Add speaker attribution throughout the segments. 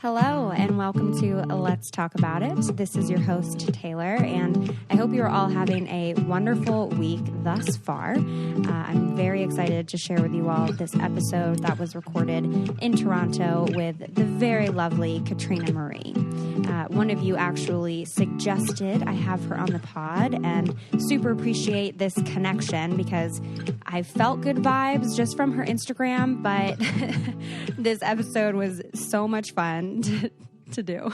Speaker 1: Hello, and welcome to Let's Talk About It. This is your host, Taylor, and I hope you're all having a wonderful week thus far. I'm very excited to share with you all this episode that was recorded in Toronto with the very lovely Katrina Marie. One of you actually suggested I have her on the pod, and super appreciate this connection because I felt good vibes just from her Instagram, but this episode was so much fun to do.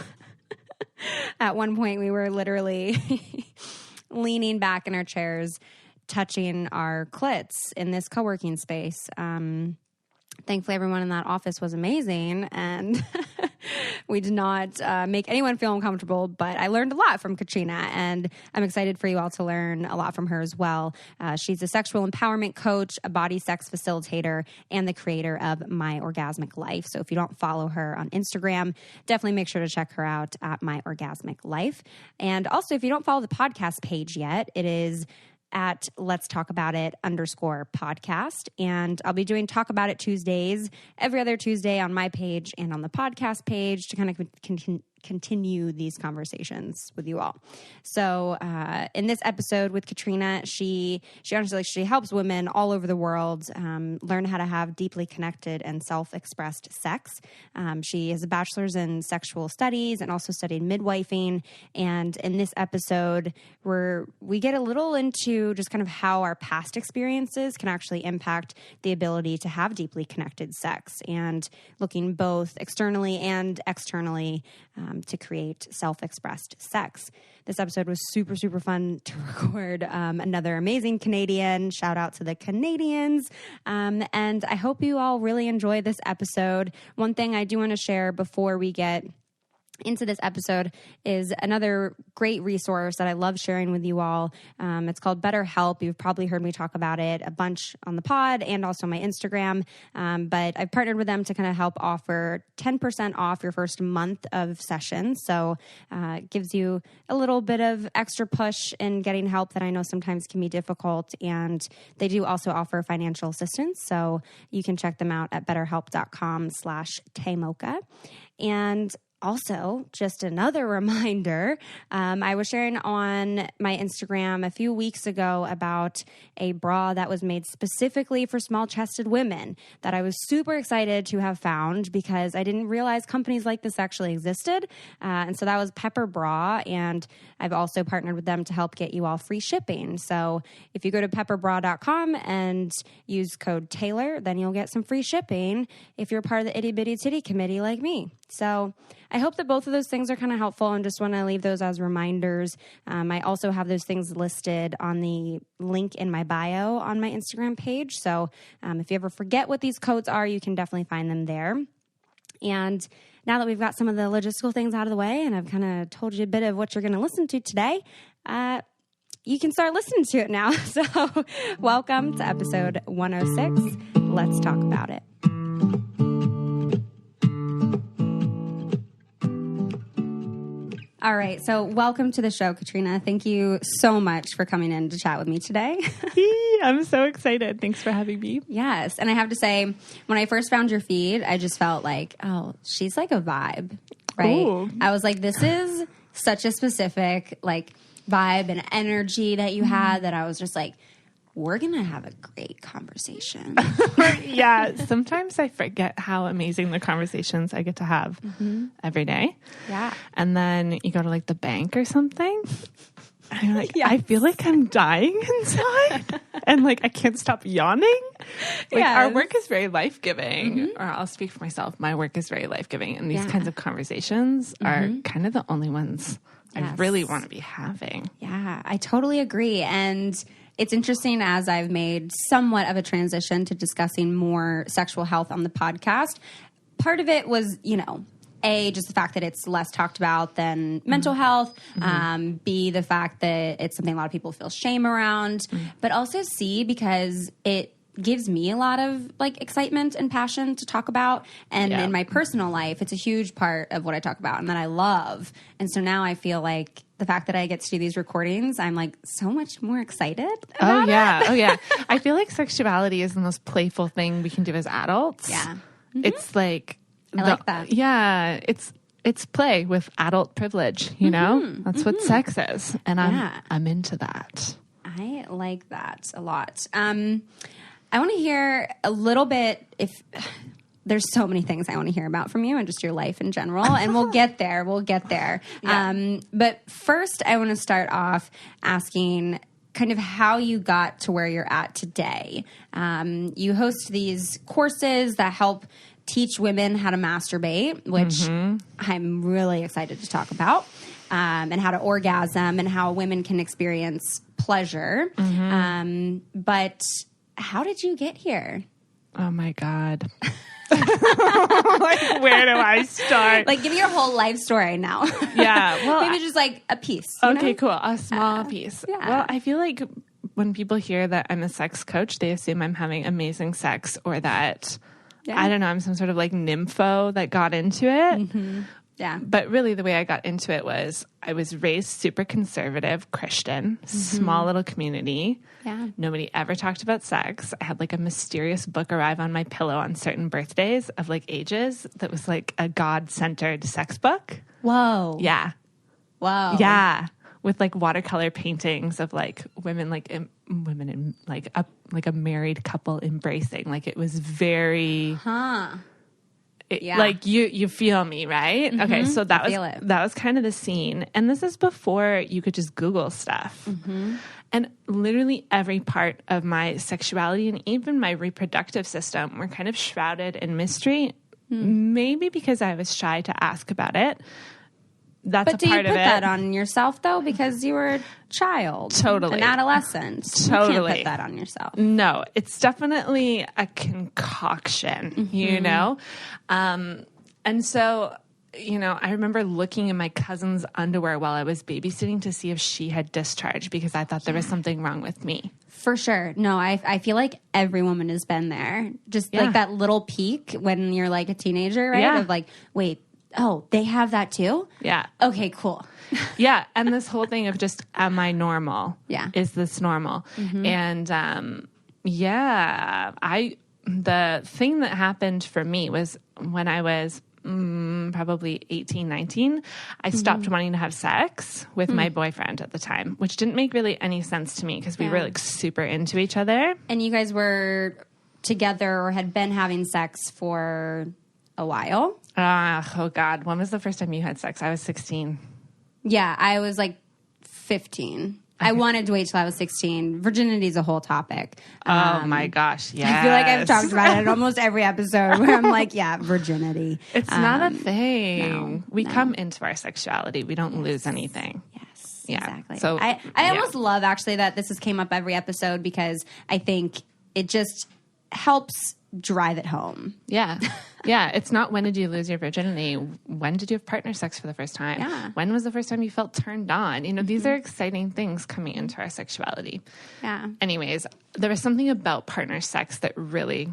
Speaker 1: At one point, we were literally leaning back in our chairs, touching our clits in this co-working space. Thankfully, everyone in that office was amazing, and we did not make anyone feel uncomfortable, but I learned a lot from Katrina, and I'm excited for you all to learn a lot from her as well. She's a sexual empowerment coach, a Bodysex facilitator, and the creator of My Orgasmic Life. So if you don't follow her on Instagram, definitely make sure to check her out at My Orgasmic Life. And also, if you don't follow the podcast page yet, it is at Let's Talk About It _podcast. And I'll be doing Talk About It Tuesdays every other Tuesday on my page and on the podcast page to kind of continue these conversations with you all. So in this episode with Katrina, she honestly, she helps women all over the world learn how to have deeply connected and self-expressed sex. She has a bachelor's in sexual studies and also studied midwifing. And in this episode, we get a little into just kind of how our past experiences can actually impact the ability to have deeply connected sex, and looking both externally and externally to create self-expressed sex. This episode was super, super fun to record. Another amazing Canadian. Shout out to the Canadians. And I hope you all really enjoy this episode. One thing I do want to share before we get into this episode is another great resource that I love sharing with you all. It's called BetterHelp. You've probably heard me talk about it a bunch on the pod and also my Instagram. But I've partnered with them to kind of help offer 10% off your first month of sessions. So it gives you a little bit of extra push in getting help that I know sometimes can be difficult. And they do also offer financial assistance. So you can check them out at betterhelp.com/Taymocha. And also, just another reminder, I was sharing on my Instagram a few weeks ago about a bra that was made specifically for small-chested women that I was super excited to have found because I didn't realize companies like this actually existed. And so that was Pepper Bra, and I've also partnered with them to help get you all free shipping. So if you go to pepperbra.com and use code Taylor, then you'll get some free shipping if you're part of the Itty Bitty Titty Committee like me. So I hope that both of those things are kind of helpful, and just want to leave those as reminders. I also have those things listed on the link in my bio on my Instagram page. So if you ever forget what these codes are, you can definitely find them there. And now that we've got some of the logistical things out of the way, and I've kind of told you a bit of what you're going to listen to today, you can start listening to it now. So welcome to episode 106. Let's talk about it. All right. So welcome to the show, Katrina. Thank you so much for coming in to chat with me today.
Speaker 2: I'm so excited. Thanks for having me.
Speaker 1: Yes. And I have to say, when I first found your feed, I just felt like, oh, she's like a vibe, right?
Speaker 2: Ooh.
Speaker 1: I was like, this is such a specific like vibe and energy that you had that I was just like, we're going to have a great conversation.
Speaker 2: Yeah. Sometimes I forget how amazing the conversations I get to have every day.
Speaker 1: Yeah.
Speaker 2: And then you go to like the bank or something. And you're like,
Speaker 1: Yes.
Speaker 2: I feel like I'm dying inside. And like, I can't stop yawning. Like our work is very life-giving. Or I'll speak for myself. My work is very life-giving. And these kinds of conversations are kind of the only ones I really want to be having.
Speaker 1: Yeah, I totally agree. And it's interesting as I've made somewhat of a transition to discussing more sexual health on the podcast. Part of it was, just the fact that it's less talked about than mental health. B, the fact that it's something a lot of people feel shame around. But also C, because it gives me a lot of like excitement and passion to talk about. And in my personal life, it's a huge part of what I talk about and that I love. And so now I feel like the fact that I get to do these recordings, I'm like so much more excited about it.
Speaker 2: Oh, yeah. I feel like sexuality is the most playful thing we can do as adults.
Speaker 1: Yeah.
Speaker 2: It's like...
Speaker 1: I like that.
Speaker 2: Yeah. it's play with adult privilege, you know? That's what sex is. And I'm into that.
Speaker 1: I like that a lot. I want to hear a little bit, if there's so many things I want to hear about from you and just your life in general, and we'll get there. Yeah. But first I want to start off asking kind of how you got to where you're at today. You host these courses that help teach women how to masturbate, which I'm really excited to talk about, and how to orgasm and how women can experience pleasure. But how did you get here?
Speaker 2: Oh my God. Like, where do I start?
Speaker 1: Like, give me your whole life story now.
Speaker 2: Yeah. Well,
Speaker 1: maybe just like a piece.
Speaker 2: Okay, cool. A small piece.
Speaker 1: Yeah.
Speaker 2: Well, I feel like when people hear that I'm a sex coach, they assume I'm having amazing sex, or that, I don't know, I'm some sort of like nympho that got into it. Yeah. But really the way I got into it was I was raised super conservative Christian, small little community. Yeah. Nobody ever talked about sex. I had like a mysterious book arrive on my pillow on certain birthdays of like ages that was like a God-centered sex book.
Speaker 1: Whoa.
Speaker 2: Yeah.
Speaker 1: Whoa.
Speaker 2: Yeah. With like watercolor paintings of like women, women in like a married couple embracing. Like it was very... Like you feel me, right? Okay, so that was kind of the scene. And this is before you could just Google stuff. And literally every part of my sexuality and even my reproductive system were kind of shrouded in mystery. Maybe because I was shy to ask about it. That's a part of it. But do you put
Speaker 1: that on yourself, though? Because you were a child.
Speaker 2: Totally.
Speaker 1: An adolescent.
Speaker 2: Totally.
Speaker 1: You can't put that on yourself.
Speaker 2: No, it's definitely a concoction, you know? And so, you know, I remember looking in my cousin's underwear while I was babysitting to see if she had discharged because I thought there was something wrong with me.
Speaker 1: For sure. No, I feel like every woman has been there. Just like that little peak when you're like a teenager, right?
Speaker 2: Yeah.
Speaker 1: Of like, wait, oh, they have that too?
Speaker 2: Yeah.
Speaker 1: Okay, cool.
Speaker 2: Yeah. And this whole thing of just, am I normal?
Speaker 1: Yeah.
Speaker 2: Is this normal? And, the thing that happened for me was when I was probably 18, 19, I stopped wanting to have sex with my boyfriend at the time, which didn't make really any sense to me because we were like super into each other.
Speaker 1: And you guys were together or had been having sex for a while?
Speaker 2: Oh, God. When was the first time you had sex? I was 16.
Speaker 1: Yeah, I was like 15. I wanted to wait till I was 16. Virginity is a whole topic.
Speaker 2: Oh, my gosh. Yes.
Speaker 1: I feel like I've talked about it in almost every episode where I'm like, yeah, virginity.
Speaker 2: It's not a thing.
Speaker 1: No,
Speaker 2: we come into our sexuality. We don't lose anything.
Speaker 1: Yes,
Speaker 2: yeah.
Speaker 1: Exactly.
Speaker 2: So
Speaker 1: I almost love, actually, that this has came up every episode because I think it just helps drive it home.
Speaker 2: Yeah. Yeah. It's not when did you lose your virginity? When did you have partner sex for the first time?
Speaker 1: Yeah.
Speaker 2: When was the first time you felt turned on? You know, these are exciting things coming into our sexuality.
Speaker 1: Yeah.
Speaker 2: Anyways, there was something about partner sex that really,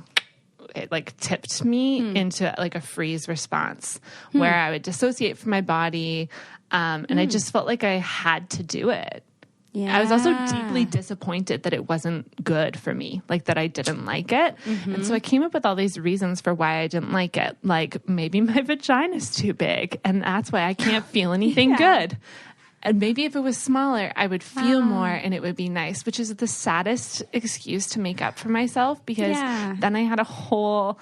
Speaker 2: it like tipped me into like a freeze response where I would dissociate from my body. And I just felt like I had to do it. Yeah. I was also deeply disappointed that it wasn't good for me, like that I didn't like it. And so I came up with all these reasons for why I didn't like it. Like maybe my vagina's too big and that's why I can't feel anything good. And maybe if it was smaller, I would feel more and it would be nice, which is the saddest excuse to make up for myself because then I had a whole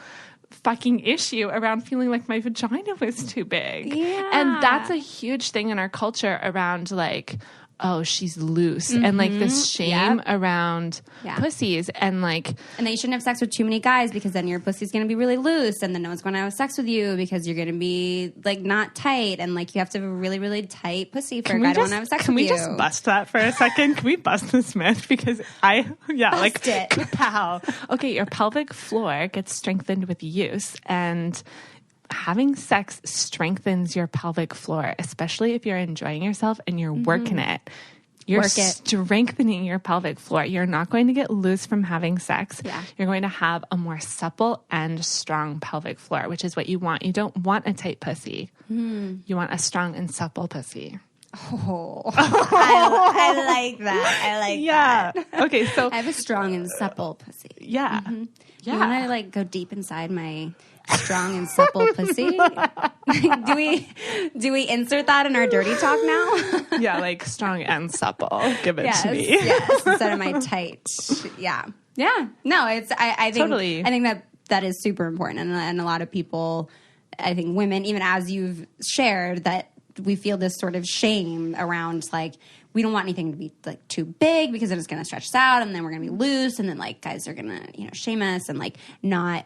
Speaker 2: fucking issue around feeling like my vagina was too big. Yeah. And that's a huge thing in our culture around like, oh, she's loose and like this shame around pussies and like...
Speaker 1: And that you shouldn't have sex with too many guys because then your pussy's going to be really loose and then no one's going to have sex with you because you're going to be like not tight and like you have to have a really, really tight pussy for a guy to want to have sex with you.
Speaker 2: Can we just bust that for a second? Can we bust this myth? Because
Speaker 1: bust it.
Speaker 2: Pow. Okay, your pelvic floor gets strengthened with use and... having sex strengthens your pelvic floor, especially if you're enjoying yourself and you're working it. You're strengthening your pelvic floor. You're not going to get loose from having sex. Yeah. You're going to have a more supple and strong pelvic floor, which is what you want. You don't want a tight pussy. You want a strong and supple pussy.
Speaker 1: Oh, I like that. I like that.
Speaker 2: Okay, so
Speaker 1: I have a strong and supple pussy.
Speaker 2: Yeah.
Speaker 1: Mm-hmm.
Speaker 2: Yeah.
Speaker 1: You want to like go deep inside my strong and supple pussy? do we insert that in our dirty talk now?
Speaker 2: Yeah, like strong and supple. Give it to me.
Speaker 1: Yes, instead of my tight. Yeah. Yeah. No, it's I think
Speaker 2: Totally.
Speaker 1: I think that is super important, and a lot of people, I think women, even as you've shared, that we feel this sort of shame around like we don't want anything to be like too big because then it's going to stretch us out, and then we're going to be loose, and then like guys are going to shame us and like not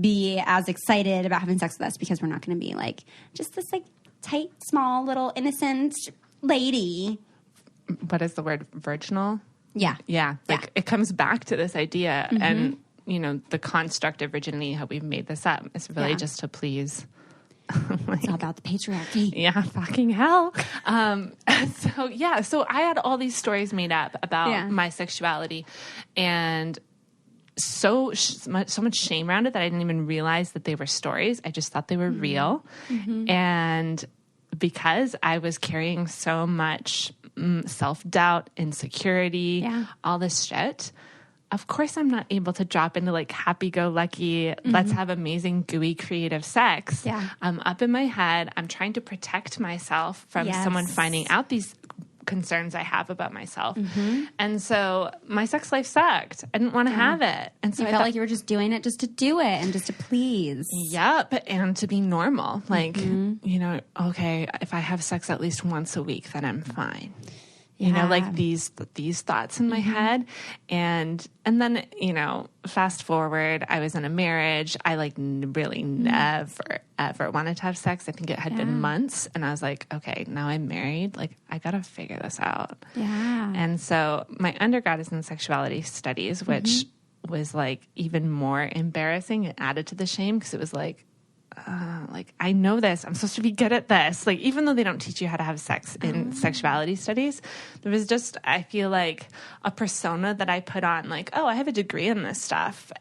Speaker 1: be as excited about having sex with us because we're not going to be like just this like tight, small, little innocent lady.
Speaker 2: What is the word? Virginal?
Speaker 1: Yeah.
Speaker 2: Yeah. Like it comes back to this idea and, the construct of virginity, how we've made this up. It's really just to please.
Speaker 1: It's all about the patriarchy.
Speaker 2: Yeah, fucking hell. So I had all these stories made up about my sexuality and so much shame around it that I didn't even realize that they were stories. I just thought they were real. Mm-hmm. And because I was carrying so much self-doubt, insecurity, all this shit, of course I'm not able to drop into like happy-go-lucky, let's have amazing, gooey, creative sex. Yeah. I'm up in my head. I'm trying to protect myself from someone finding out these concerns I have about myself. Mm-hmm. And so my sex life sucked. I didn't want to have it. And so
Speaker 1: I felt like you were just doing it just to do it and just to please.
Speaker 2: Yep. And to be normal. Like, okay, if I have sex at least once a week, then I'm fine. You know, like these thoughts in my head. And then, fast forward, I was in a marriage. I like really never, ever wanted to have sex. I think it had been months. And I was like, okay, now I'm married. Like, I got to figure this out. Yeah. And so my undergrad is in sexuality studies, which was like even more embarrassing and added to the shame because it was like, I know this. I'm supposed to be good at this. Like, even though they don't teach you how to have sex in sexuality studies, there was just, I feel like, a persona that I put on, like, oh, I have a degree in this stuff.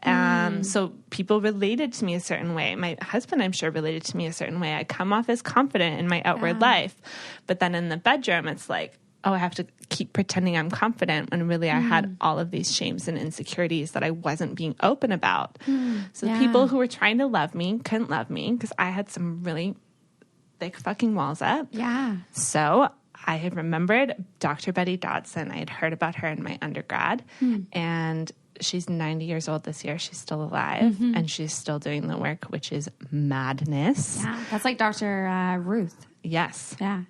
Speaker 2: So people related to me a certain way. My husband, I'm sure, related to me a certain way. I come off as confident in my outward life. But then in the bedroom, it's like, oh, I have to keep pretending I'm confident when really I had all of these shames and insecurities that I wasn't being open about. So people who were trying to love me couldn't love me because I had some really thick fucking walls up. Yeah. So I had remembered Dr. Betty Dodson. I had heard about her in my undergrad and she's 90 years old this year. She's still alive and she's still doing the work, which is madness.
Speaker 1: Yeah. That's like Dr. Ruth.
Speaker 2: Yes.
Speaker 1: Yeah.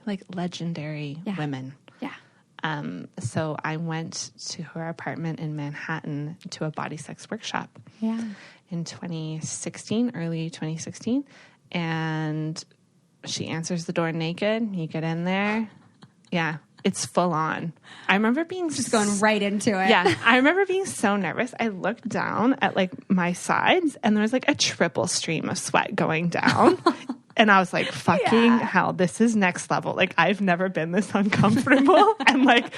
Speaker 2: Like legendary women. Yeah. So I went to her apartment in Manhattan to a Bodysex workshop. Yeah. In 2016, early 2016. And she answers the door naked. You get in there. Yeah. It's full on. I remember being
Speaker 1: just going right into it.
Speaker 2: Yeah. I remember being so nervous. I looked down at like my sides and there was like a triple stream of sweat going down. And I was like, fucking hell, this is next level. Like, I've never been this uncomfortable and like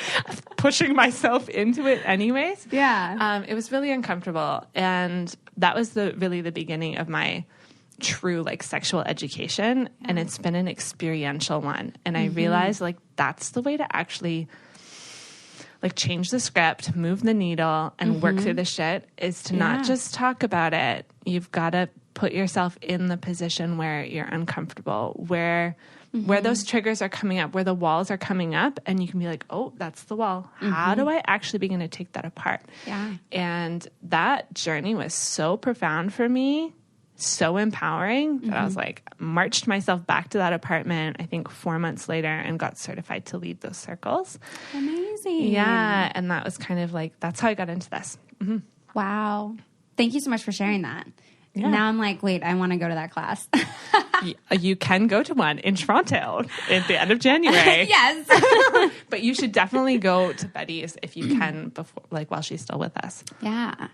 Speaker 2: pushing myself into it anyways. Yeah. It was really uncomfortable. And that was really the beginning of my true like sexual education. And it's been an experiential one. And I realized like that's the way to actually like change the script, move the needle and work through the shit is to not just talk about it. You've got to put yourself in the position where you're uncomfortable, where those triggers are coming up, where the walls are coming up, and you can be like, oh, that's the wall. How do I actually begin to take that apart? Yeah. And that journey was so profound for me, so empowering that I was like, marched myself back to that apartment, I think 4 months later, and got certified to lead those circles.
Speaker 1: Amazing.
Speaker 2: Yeah. And that was kind of like, that's how I got into this.
Speaker 1: Wow. Thank you so much for sharing that. Yeah. Now I'm like, wait, I want to go to that class.
Speaker 2: You can go to one in Toronto at the end of January.
Speaker 1: Yes.
Speaker 2: But you should definitely go to Betty's if you can before, like while she's still with us.
Speaker 1: Yeah.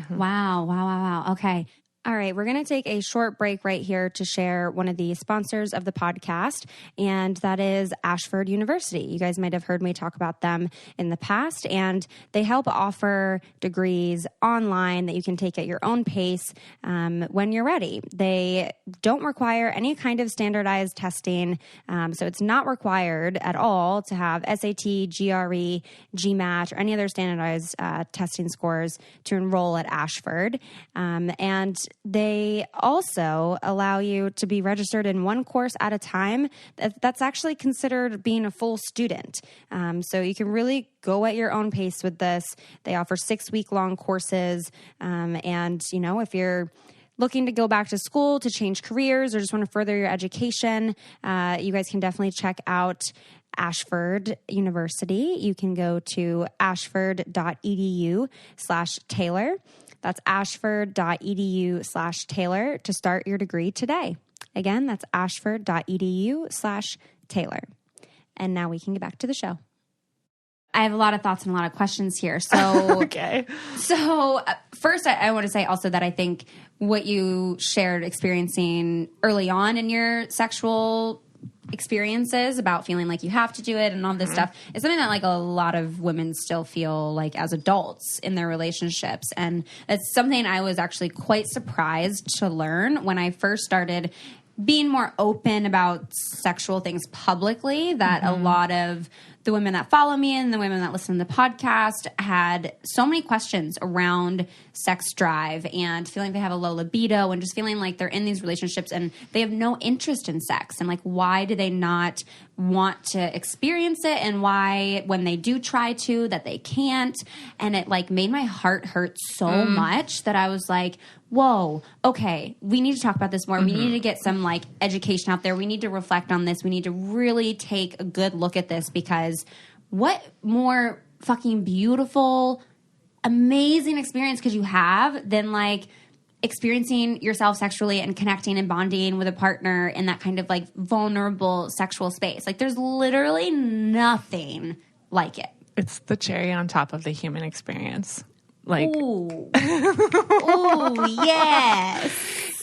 Speaker 1: Wow. Okay. All right, we're going to take a short break right here to share one of the sponsors of the podcast, and that is Ashford University. You guys might have heard me talk about them in the past, and they help offer degrees online that you can take at your own pace when you're ready. They don't require any kind of standardized testing, so it's not required at all to have SAT, GRE, GMAT, or any other standardized testing scores to enroll at Ashford. And they also allow you to be registered in one course at a time. That's actually considered being a full student. So you can really go at your own pace with this. They offer 6-week-long courses. And, you know, if you're looking to go back to school, to change careers, or just want to further your education, you guys can definitely check out Ashford University. You can go to ashford.edu/Taylor. That's ashford.edu/Taylor to start your degree today. Again, that's ashford.edu/Taylor. And now we can get back to the show. I have a lot of thoughts and a lot of questions here. So,
Speaker 2: okay.
Speaker 1: So first, I want to say also that I think what you shared experiencing early on in your sexual experiences about feeling like you have to do it and all this stuff is something that like a lot of women still feel like as adults in their relationships. And it's something I was actually quite surprised to learn when I first started being more open about sexual things publicly, that a lot of the women that follow me and the women that listen to the podcast had so many questions around sex drive and feeling they have a low libido and just feeling like they're in these relationships and they have no interest in sex. And like, why do they not want to experience it? And why, when they do try to, that they can't? And it like made my heart hurt so much that I was like, whoa, okay, we need to talk about this more. We need to get some like education out there. We need to reflect on this. We need to really take a good look at this, because what more fucking beautiful, amazing experience could you have than like experiencing yourself sexually and connecting and bonding with a partner in that kind of like vulnerable sexual space? Like there's literally nothing like it.
Speaker 2: It's the cherry on top of the human experience. Like,
Speaker 1: ooh, yes.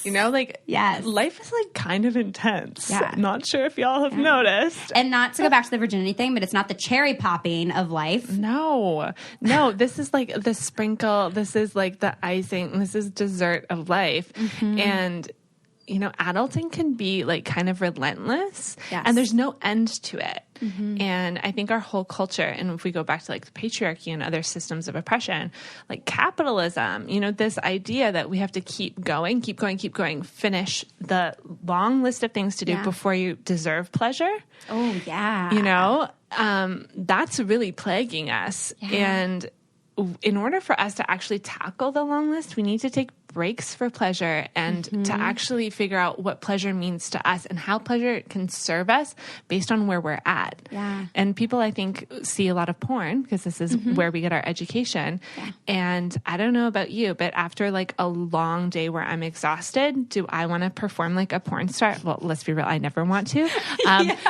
Speaker 2: You know, like,
Speaker 1: yes.
Speaker 2: Life is like kind of intense.
Speaker 1: Yeah.
Speaker 2: Not sure if y'all have noticed.
Speaker 1: And not to go back to the virginity thing, but it's not the cherry popping of life.
Speaker 2: No, this is like the sprinkle. This is like the icing. This is dessert of life. And, you know, adulting can be like kind of relentless.
Speaker 1: Yes.
Speaker 2: And there's no end to it. And I think our whole culture, and if we go back to like the patriarchy and other systems of oppression, like capitalism, you know, this idea that we have to keep going, finish the long list of things to do before you deserve pleasure.
Speaker 1: Oh, yeah.
Speaker 2: You know, that's really plaguing us.
Speaker 1: Yeah.
Speaker 2: And in order for us to actually tackle the long list, we need to take breaks for pleasure and to actually figure out what pleasure means to us and how pleasure can serve us based on where we're at.
Speaker 1: Yeah.
Speaker 2: And people, I think, see a lot of porn because this is where we get our education. Yeah. And I don't know about you, but after like a long day where I'm exhausted, do I want to perform like a porn star? Well, let's be real, I never want to.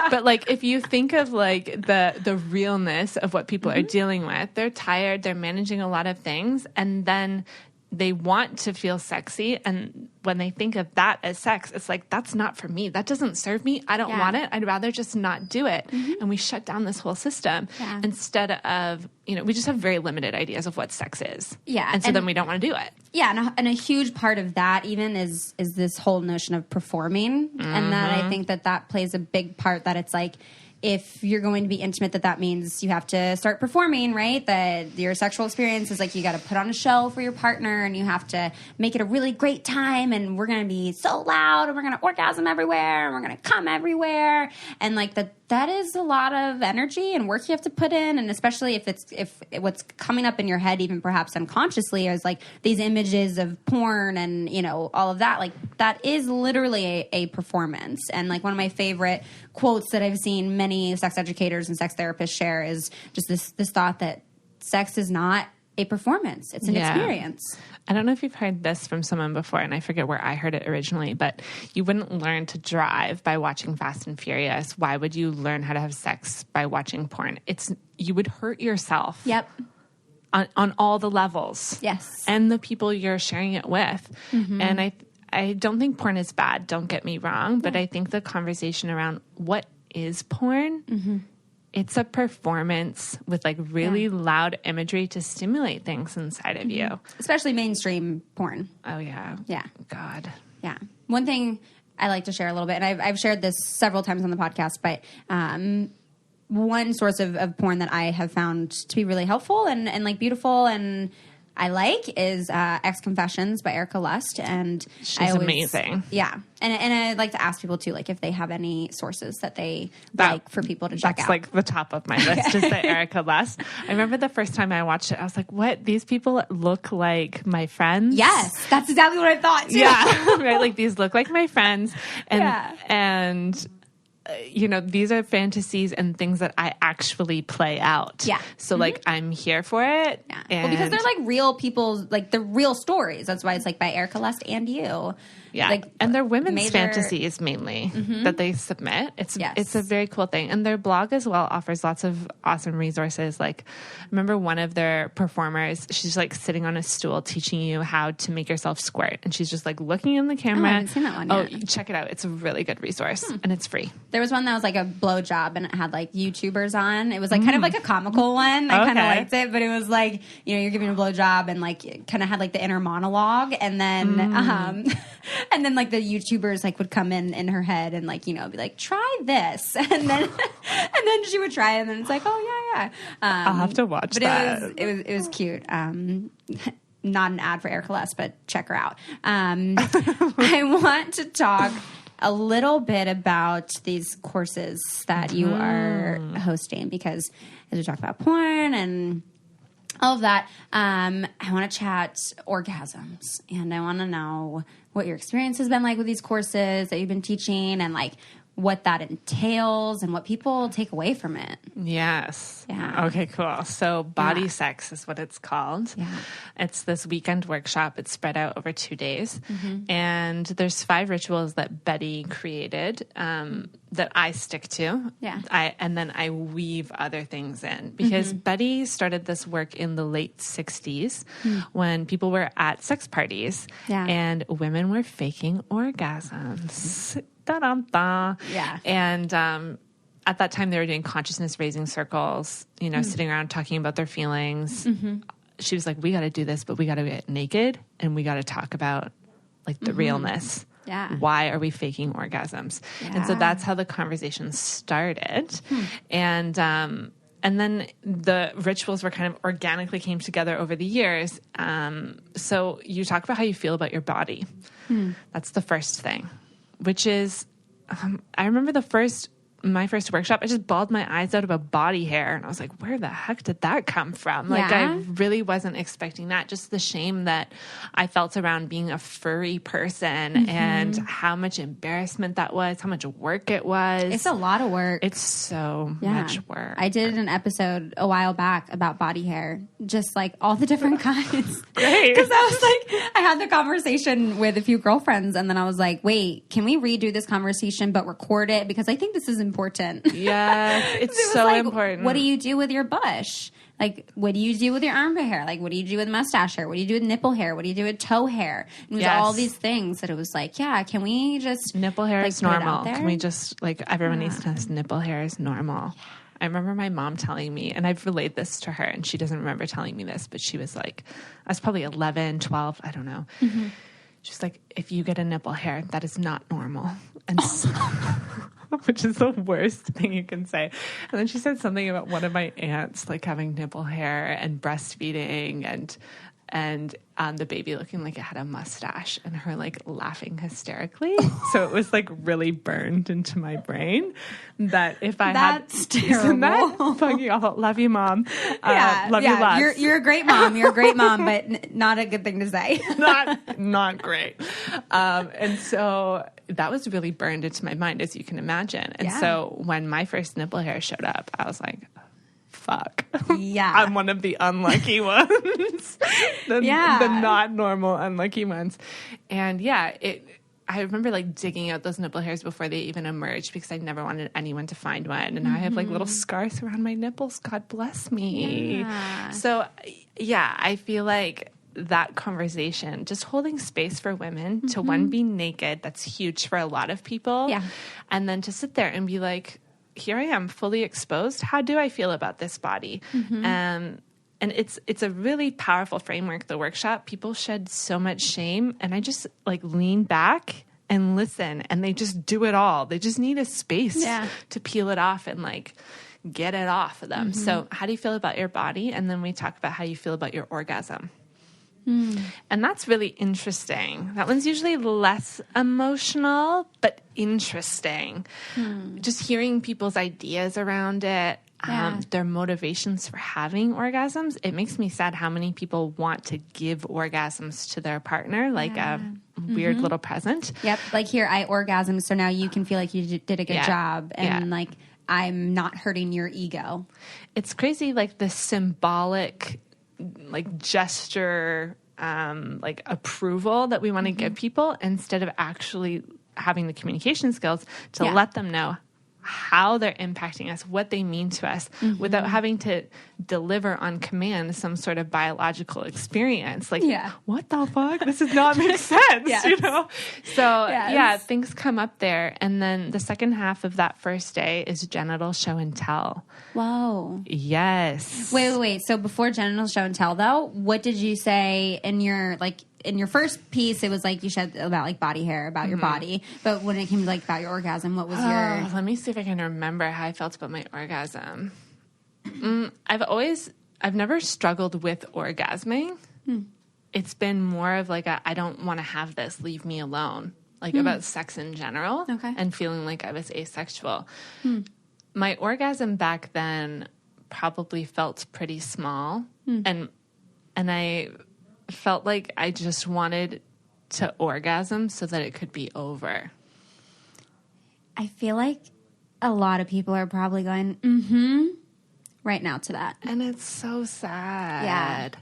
Speaker 2: But like if you think of like the realness of what people are dealing with, they're tired, they're managing a lot of things, and then they want to feel sexy. And when they think of that as sex, it's like, that's not for me. That doesn't serve me. I don't want it. I'd rather just not do it. And we shut down this whole system instead of, you know, we just have very limited ideas of what sex is.
Speaker 1: Yeah.
Speaker 2: And so then we don't want to do it.
Speaker 1: Yeah. And a huge part of that even is this whole notion of performing. And that I think that plays a big part, that it's like, if you're going to be intimate, that means you have to start performing, right? That your sexual experience is like you got to put on a show for your partner and you have to make it a really great time, and we're going to be so loud and we're going to orgasm everywhere and we're going to come everywhere. And like that is a lot of energy and work you have to put in. And especially if what's coming up in your head, even perhaps unconsciously, is like these images of porn and, you know, all of that, like that is literally a performance. And like one of my favorite quotes that I've seen many sex educators and sex therapists share is just this thought that sex is not a performance. It's an experience.
Speaker 2: I don't know if you've heard this from someone before, and I forget where I heard it originally, but you wouldn't learn to drive by watching Fast and Furious. Why would you learn how to have sex by watching porn? You would hurt yourself.
Speaker 1: Yep.
Speaker 2: on all the levels.
Speaker 1: Yes.
Speaker 2: And the people you're sharing it with. And I don't think porn is bad, don't get me wrong, but I think the conversation around what is porn, it's a performance with like really loud imagery to stimulate things inside of you.
Speaker 1: Especially mainstream porn.
Speaker 2: Oh, yeah.
Speaker 1: Yeah.
Speaker 2: God.
Speaker 1: Yeah. One thing I like to share a little bit, and I've shared this several times on the podcast, but one source of porn that I have found to be really helpful and like beautiful and I like is Ex Confessions by Erica Lust, and
Speaker 2: she's amazing.
Speaker 1: Yeah, and I like to ask people too, like if they have any sources that they like for people to check out.
Speaker 2: That's like the top of my list is the Erica Lust. I remember the first time I watched it, I was like, "What? These people look like my friends?"
Speaker 1: Yes, that's exactly what I thought too.
Speaker 2: Yeah, right. Like these look like my friends, and. You know, these are fantasies and things that I actually play out. Yeah. So, like, I'm here for it.
Speaker 1: Yeah. Well, because they're, like, real people's, like, the real stories. That's why it's, like, by Erica Lust and you.
Speaker 2: Yeah. Like, and they're women's fantasies mainly that they submit. It's a very cool thing. And their blog as well offers lots of awesome resources. Like, I remember one of their performers, she's, like, sitting on a stool teaching you how to make yourself squirt. And she's just, like, looking in the camera.
Speaker 1: I haven't seen that one yet.
Speaker 2: Oh, check it out. It's a really good resource. And it's free.
Speaker 1: There was one that was like a blowjob and it had like YouTubers on. It was like kind of like a comical one. I kind of liked it, but it was like, you know, you're giving a blowjob and like it kind of had like the inner monologue, and then and then like the YouTubers like would come in her head and like, you know, be like, try this, and then she would try it, and then it's like, oh yeah.
Speaker 2: I'll have to watch that.
Speaker 1: It was cute. Not an ad for Erica Lust, but check her out. I want to talk a little bit about these courses that you are hosting, because as we talk about porn and all of that, I want to chat orgasms, and I want to know what your experience has been like with these courses that you've been teaching, and like what that entails and what people take away from it.
Speaker 2: Yes.
Speaker 1: Yeah.
Speaker 2: Okay, cool. So Bodysex is what it's called.
Speaker 1: Yeah.
Speaker 2: It's this weekend workshop. It's spread out over 2 days. And there's 5 rituals that Betty created that I stick to.
Speaker 1: Yeah.
Speaker 2: And then I weave other things in, because Betty started this work in the late 60s when people were at sex parties and women were faking orgasms. Da-dum-da.
Speaker 1: Yeah.
Speaker 2: And at that time, they were doing consciousness raising circles, you know, sitting around talking about their feelings. She was like, we got to do this, but we got to get naked and we got to talk about like the realness.
Speaker 1: Yeah.
Speaker 2: Why are we faking orgasms?
Speaker 1: Yeah.
Speaker 2: And so that's how the conversation started. And then the rituals were kind of organically came together over the years. So you talk about how you feel about your body. That's the first thing. Which is, I remember my first workshop, I just bawled my eyes out about body hair. And I was like, where the heck did that come from? Like, I really wasn't expecting that. Just the shame that I felt around being a furry person and how much embarrassment that was, how much work it was.
Speaker 1: It's a lot of work.
Speaker 2: It's so much work.
Speaker 1: I did an episode a while back about body hair, just like all the different kinds.
Speaker 2: Great.
Speaker 1: Because I was like, I had the conversation with a few girlfriends, and then I was like, wait, can we redo this conversation but record it? Because I think this is important.
Speaker 2: Yes, it's so like, important.
Speaker 1: What do you do with your bush? Like, what do you do with your armpit hair? Like, what do you do with mustache hair? What do you do with nipple hair? What do you do with toe hair? And it was all these things that it was like, yeah, can we just...
Speaker 2: Nipple hair is normal. Can we just, like, everyone needs to know nipple hair is normal. I remember my mom telling me, and I've relayed this to her, and she doesn't remember telling me this, but she was like, I was probably 11, 12, I don't know. She's like, if you get a nipple hair, that is not normal. And so... which is the worst thing you can say. And then she said something about one of my aunts, like having nipple hair and breastfeeding and the baby looking like it had a mustache, and her like laughing hysterically. So it was like really burned into my brain that if I
Speaker 1: That's terrible.
Speaker 2: That fucking awful. Love you, Mom. Love you lots.
Speaker 1: You're a great mom. You're a great mom, but not a good thing to say.
Speaker 2: not great. And so that was really burned into my mind, as you can imagine. And so when my first nipple hair showed up, I was like, fuck.
Speaker 1: Yeah.
Speaker 2: I'm one of the unlucky ones. the not normal unlucky ones. And I remember like digging out those nipple hairs before they even emerged because I never wanted anyone to find one. And now I have like little scars around my nipples. God bless me. Yeah. So yeah, I feel like that conversation, just holding space for women to one, be naked. That's huge for a lot of people. Yeah. And then to sit there and be like, here I am fully exposed. How do I feel about this body? And it's a really powerful framework, the workshop. People shed so much shame, and I just like lean back and listen, and they just do it all. They just need a space to peel it off and like get it off of them. So how do you feel about your body? And then we talk about how you feel about your orgasm. And that's really interesting. That one's usually less emotional, but interesting. Just hearing people's ideas around it, their motivations for having orgasms. It makes me sad how many people want to give orgasms to their partner, like a weird little present.
Speaker 1: Yep. Like, here, I orgasmed, so now you can feel like you did a good job. And like, I'm not hurting your ego.
Speaker 2: It's crazy, like the symbolic like gesture, like approval that we want to give people instead of actually having the communication skills to let them know how they're impacting us, what they mean to us, without having to deliver on command some sort of biological experience. Like, what the fuck? This does not make sense, you know? So, things come up there. And then the second half of that first day is genital show and tell.
Speaker 1: Whoa.
Speaker 2: Yes.
Speaker 1: Wait. So before genital show and tell, though, what did you say in your, like, in your first piece? It was like you said about like body hair, about your body. But when it came to like about your orgasm, what was your...
Speaker 2: Let me see if I can remember how I felt about my orgasm. I've never struggled with orgasming. It's been more of like I don't want to have this, leave me alone. Like about sex in general and feeling like I was asexual. My orgasm back then probably felt pretty small. And I felt like I just wanted to orgasm so that it could be over.
Speaker 1: I feel like a lot of people are probably going, right now to that.
Speaker 2: And it's so sad.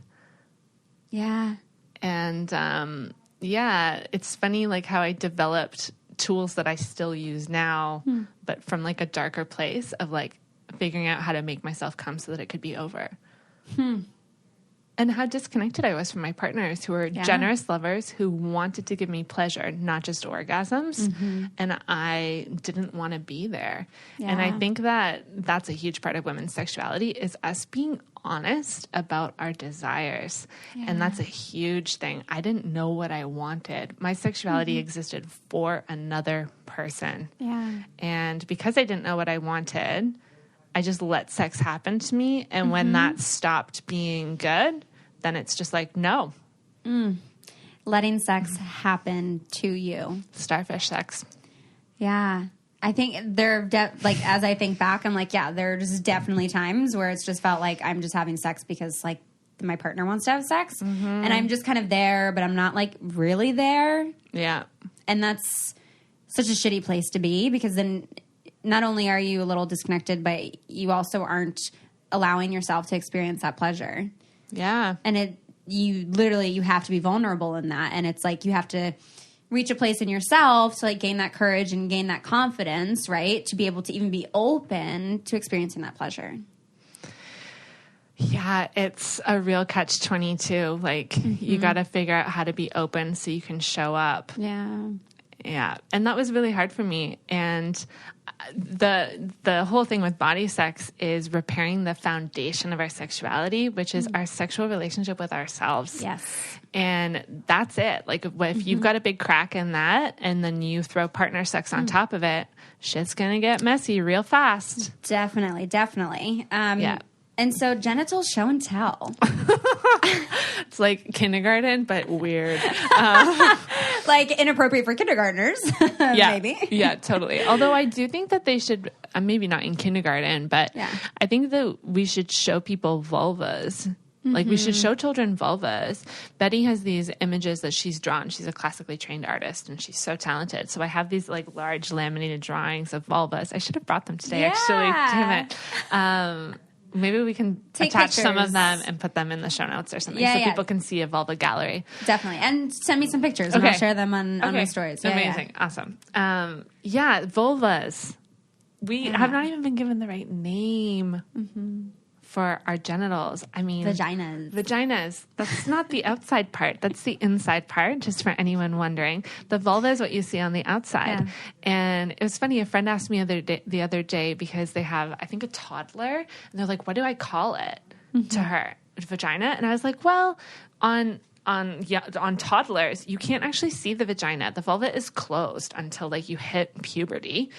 Speaker 1: Yeah.
Speaker 2: And, it's funny, like how I developed tools that I still use now, but from like a darker place of like figuring out how to make myself come so that it could be over. And how disconnected I was from my partners who were generous lovers who wanted to give me pleasure, not just orgasms. And I didn't want to be there. And I think that that's a huge part of women's sexuality is us being honest about our desires. And that's a huge thing. I didn't know what I wanted. My sexuality existed for another person. And because I didn't know what I wanted, I just let sex happen to me. And when that stopped being good, then it's just like, no.
Speaker 1: Letting sex happen to you.
Speaker 2: Starfish sex.
Speaker 1: Yeah. I think like, as I think back, I'm like, there's definitely times where it's just felt like I'm just having sex because like my partner wants to have sex. And I'm just kind of there, but I'm not like really there.
Speaker 2: Yeah.
Speaker 1: And that's such a shitty place to be because then not only are you a little disconnected, but you also aren't allowing yourself to experience that pleasure.
Speaker 2: Yeah.
Speaker 1: And you have to be vulnerable in that. And it's like you have to reach a place in yourself to like gain that courage and gain that confidence, right? To be able to even be open to experiencing that pleasure.
Speaker 2: Yeah, it's a real catch-22. Like you got to figure out how to be open so you can show up. Yeah. And that was really hard for me. And the whole thing with Bodysex is repairing the foundation of our sexuality, which is our sexual relationship with ourselves.
Speaker 1: Yes.
Speaker 2: And that's it. Like if you've got a big crack in that and then you throw partner sex on top of it, shit's going to get messy real fast.
Speaker 1: Definitely. Yeah. And so genital show and tell.
Speaker 2: It's like kindergarten, but weird.
Speaker 1: Like inappropriate for kindergartners, maybe.
Speaker 2: Yeah, totally. Although I do think that they should, maybe not in kindergarten, but I think that we should show people vulvas. Like we should show children vulvas. Betty has these images that she's drawn. She's a classically trained artist and she's so talented. So I have these like large laminated drawings of vulvas. I should have brought them today, actually. Damn it. Maybe we can attach some of them and put them in the show notes or something people can see a vulva gallery.
Speaker 1: Definitely. And send me some pictures and I'll share them on my stories.
Speaker 2: Amazing. Awesome. Vulvas. We have not even been given the right name for our genitals. I mean... Vaginas. That's not the outside part. That's the inside part, just for anyone wondering. The vulva is what you see on the outside. Yeah. And it was funny, a friend asked me the other day because they have, I think, a toddler. And they're like, what do I call it to her? Vagina? And I was like, well, on toddlers, you can't actually see the vagina. The vulva is closed until like you hit puberty,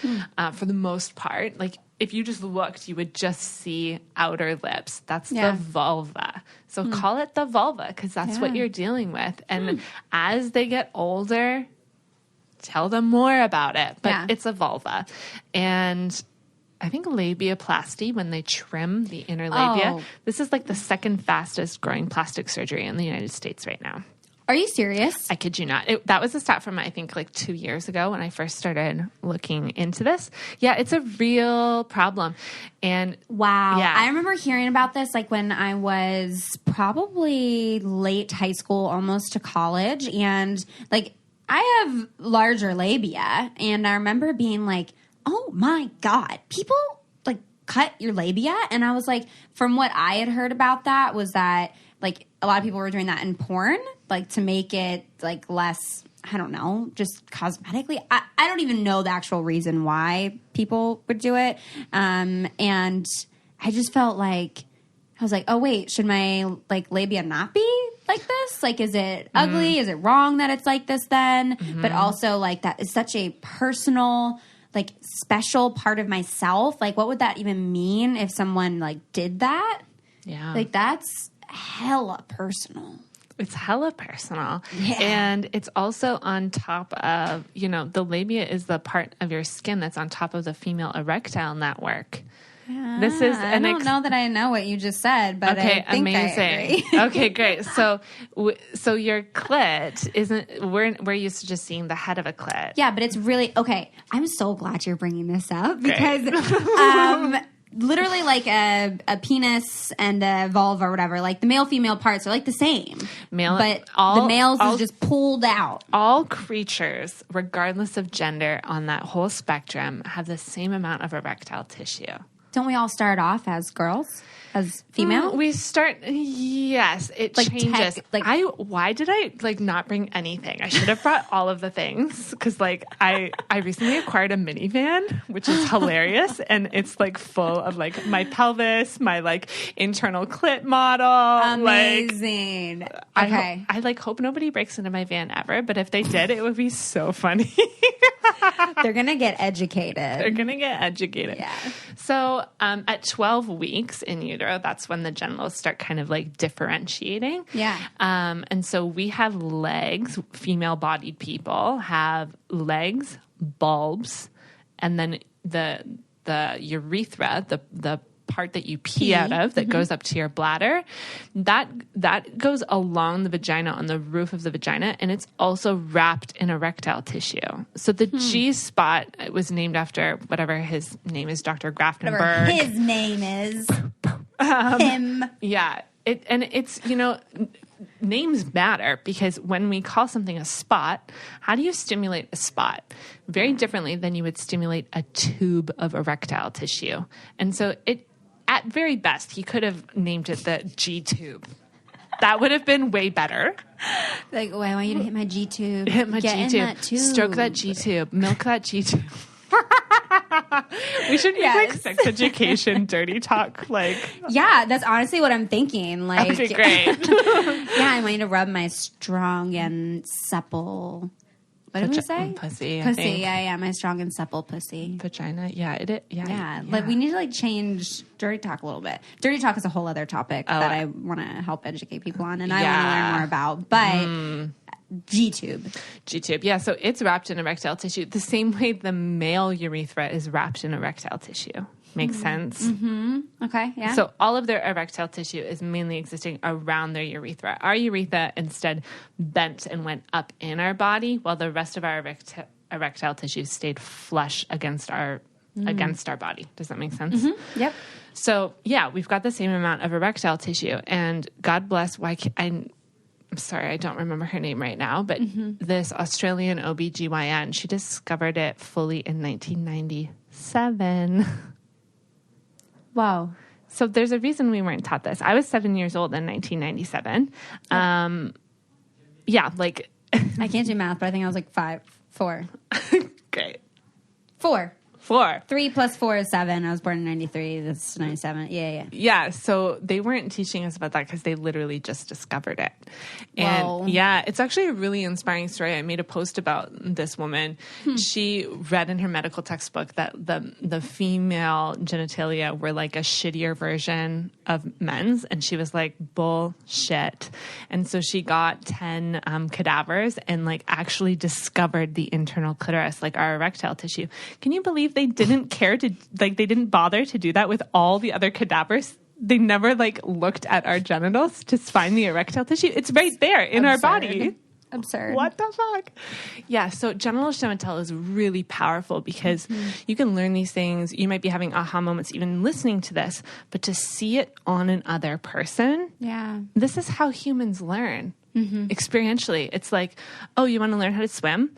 Speaker 2: for the most part. Like if you just looked, you would just see outer lips. That's the vulva. So call it the vulva because that's what you're dealing with. And as they get older, tell them more about it. But it's a vulva. And I think labiaplasty, when they trim the inner labia, this is like the second fastest growing plastic surgery in the United States right now.
Speaker 1: Are you serious?
Speaker 2: I kid you not. That was a stat from, I think, like 2 years ago when I first started looking into this. Yeah, it's a real problem. And
Speaker 1: wow. Yeah. I remember hearing about this like when I was probably late high school, almost to college. And like I have larger labia. And I remember being like, oh my God, people like cut your labia. And I was like, from what I had heard about that was that like a lot of people were doing that in porn, like to make it like less, I don't know, just cosmetically. I don't even know the actual reason why people would do it. And I just felt like, I was like, oh wait, should my like labia not be like this? Like, is it ugly? Is it wrong that it's like this then? But also like that is such a personal, like special part of myself. Like what would that even mean if someone like did that? Yeah. Like that's hella personal.
Speaker 2: It's hella personal. Yeah. And it's also on top of, the labia is the part of your skin that's on top of the female erectile network.
Speaker 1: Yeah, this is I don't know that I know what you just said, but
Speaker 2: okay,
Speaker 1: I think
Speaker 2: amazing.
Speaker 1: I agree.
Speaker 2: Okay, great. So your clit isn't. We're used to just seeing the head of a clit.
Speaker 1: Yeah, but it's really okay. I'm so glad you're bringing this up because literally, like a penis and a vulva or whatever, like the male female parts are like the same. But the males is just pulled out.
Speaker 2: All creatures, regardless of gender, on that whole spectrum, have the same amount of erectile tissue.
Speaker 1: Don't we all start off as girls? As female?
Speaker 2: We start, yes, it like changes. Why did I not bring anything? I should have brought all of the things because I recently acquired a minivan, which is hilarious. And it's full of my pelvis, my internal clit model.
Speaker 1: Amazing. Okay.
Speaker 2: I hope nobody breaks into my van ever, but if they did, it would be so funny.
Speaker 1: They're going to get educated.
Speaker 2: Yeah. So at 12 weeks in utero, that's when the genitals start kind of differentiating.
Speaker 1: Yeah.
Speaker 2: And so we have legs. Female-bodied people have legs, bulbs, and then the urethra, the part that you pee out of that goes up to your bladder, that goes along the vagina on the roof of the vagina, and it's also wrapped in erectile tissue. So the G spot was named after whatever his name is, Dr. Grafenberg.
Speaker 1: Whatever his name is. Him.
Speaker 2: Yeah. It's names matter because when we call something a spot, how do you stimulate a spot? Very differently than you would stimulate a tube of erectile tissue. And so at very best, he could have named it the G-tube. That would have been way better.
Speaker 1: I want you to hit my G-tube.
Speaker 2: Hit my G-tube. Stroke that G-tube. Milk that G-tube. We should make sex education dirty talk.
Speaker 1: Yeah, that's honestly what I'm thinking.
Speaker 2: Okay, great.
Speaker 1: Yeah, I want you to rub my strong and supple. What did we say?
Speaker 2: Pussy.
Speaker 1: Yeah. My strong and supple pussy.
Speaker 2: Vagina. Yeah.
Speaker 1: We need to change dirty talk a little bit. Dirty talk is a whole other topic that I want to help educate people on, and I want to learn more about. But G-tube.
Speaker 2: Yeah. So it's wrapped in erectile tissue the same way the male urethra is wrapped in erectile tissue. Makes sense?
Speaker 1: Mm-hmm. Okay, yeah.
Speaker 2: So all of their erectile tissue is mainly existing around their urethra. Our urethra instead bent and went up in our body, while the rest of our erectile tissue stayed flush against our against our body. Does that make sense?
Speaker 1: Mm-hmm. Yep.
Speaker 2: So yeah, we've got the same amount of erectile tissue, and God bless, I'm sorry, I don't remember her name right now, but this Australian OBGYN, she discovered it fully in 1997.
Speaker 1: Wow.
Speaker 2: So there's a reason we weren't taught this. I was 7 years old in 1997. Yeah, like...
Speaker 1: I can't do math, but I think I was like 4.
Speaker 2: Great.
Speaker 1: 4.
Speaker 2: 4.
Speaker 1: 3 plus 4 is 7. I was born in 93. That's 97. Yeah.
Speaker 2: Yeah. So they weren't teaching us about that because they literally just discovered it. And
Speaker 1: Whoa.
Speaker 2: yeah, it's actually a really inspiring story. I made a post about this woman. She read in her medical textbook that the female genitalia were like a shittier version of men's. And she was like, bullshit. And so she got 10 cadavers and like actually discovered the internal clitoris, like our erectile tissue. Can you believe they didn't care to, like, they didn't bother to do that with all the other cadavers? They never like looked at our genitals to find the erectile tissue. It's right there in our body.
Speaker 1: Absurd.
Speaker 2: What the fuck? Yeah. So genital stomatitis is really powerful because you can learn these things. You might be having aha moments even listening to this, but to see it on another person.
Speaker 1: Yeah.
Speaker 2: This is how humans learn experientially. It's like, oh, you want to learn how to swim?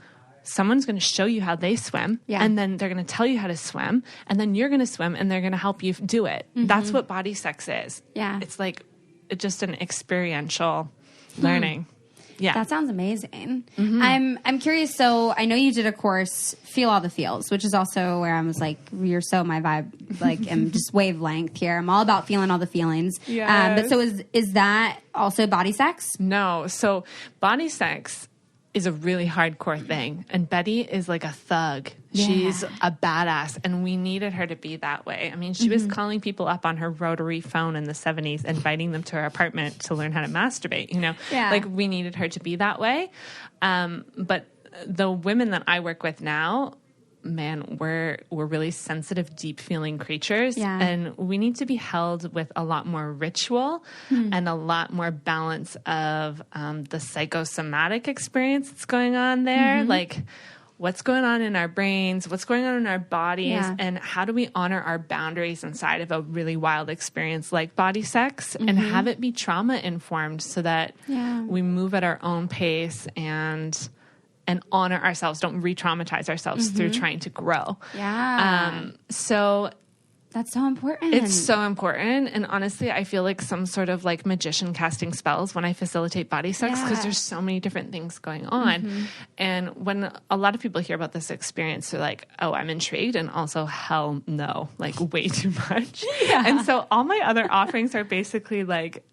Speaker 2: Someone's going to show you how they swim, and then they're going to tell you how to swim, and then you're going to swim, and they're going to help you do it. That's what Bodysex is.
Speaker 1: Yeah.
Speaker 2: It's like just an experiential learning. Yeah.
Speaker 1: That sounds amazing. I'm curious. So I know you did a course, Feel All the Feels, which is also where I was like, you're so my vibe, like I'm just wavelength here. I'm all about feeling all the feelings.
Speaker 2: Yes.
Speaker 1: But so is that also Bodysex?
Speaker 2: No. So Bodysex is a really hardcore thing. And Betty is like a thug.
Speaker 1: Yeah.
Speaker 2: She's a badass. And we needed her to be that way. I mean, she was calling people up on her rotary phone in the 70s, inviting them to her apartment to learn how to masturbate, you know?
Speaker 1: Yeah.
Speaker 2: Like we needed her to be that way. But the women that I work with now, man, we're really sensitive, deep feeling creatures.
Speaker 1: Yeah.
Speaker 2: And we need to be held with a lot more ritual and a lot more balance of the psychosomatic experience that's going on there. Like what's going on in our brains, what's going on in our bodies, and how do we honor our boundaries inside of a really wild experience like Bodysex and have it be trauma informed so that we move at our own pace and honor ourselves, don't re-traumatize ourselves through trying to grow.
Speaker 1: Yeah.
Speaker 2: So
Speaker 1: that's so important.
Speaker 2: it's so important. And honestly, I feel like some sort of like magician casting spells when I facilitate Bodysex because there's so many different things going on. And when a lot of people hear about this experience, they're like, oh, I'm intrigued. And also, hell no, like way too much. And so all my other offerings are basically like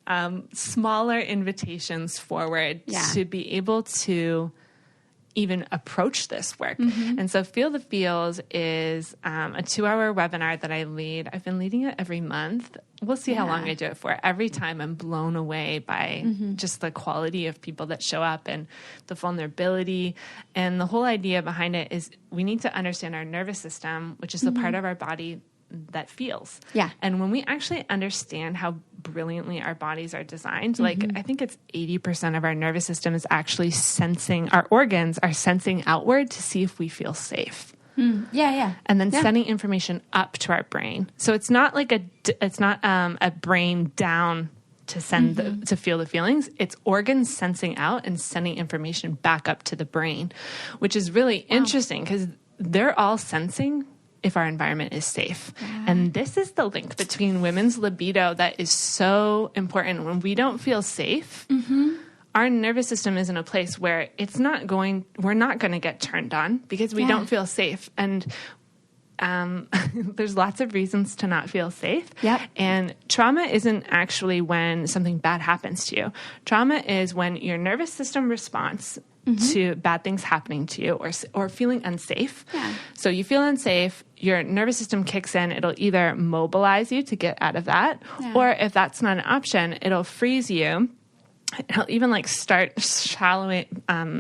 Speaker 2: smaller invitations forward to be able to even approach this work. And so Feel the Feels is a 2-hour webinar that I lead. I've been leading it every month. We'll see how long I do it for. Every time I'm blown away by just the quality of people that show up and the vulnerability. And the whole idea behind it is we need to understand our nervous system, which is the part of our body that feels.
Speaker 1: Yeah.
Speaker 2: And when we actually understand how brilliantly our bodies are designed, like I think it's 80% of our nervous system is actually sensing, our organs are sensing outward to see if we feel safe.
Speaker 1: Yeah.
Speaker 2: And then sending information up to our brain. So it's not like a brain down to send to feel the feelings. It's organs sensing out and sending information back up to the brain, which is really interesting because they're all sensing if our environment is safe. And this is the link between women's libido that is so important. When we don't feel safe, our nervous system is in a place where we're not going to get turned on because we don't feel safe. And there's lots of reasons to not feel safe. And trauma isn't actually when something bad happens to you. Trauma is when your nervous system responds to bad things happening to you or feeling unsafe. So you feel unsafe, your nervous system kicks in. It'll either mobilize you to get out of that, or if that's not an option, it'll freeze you. It'll even like start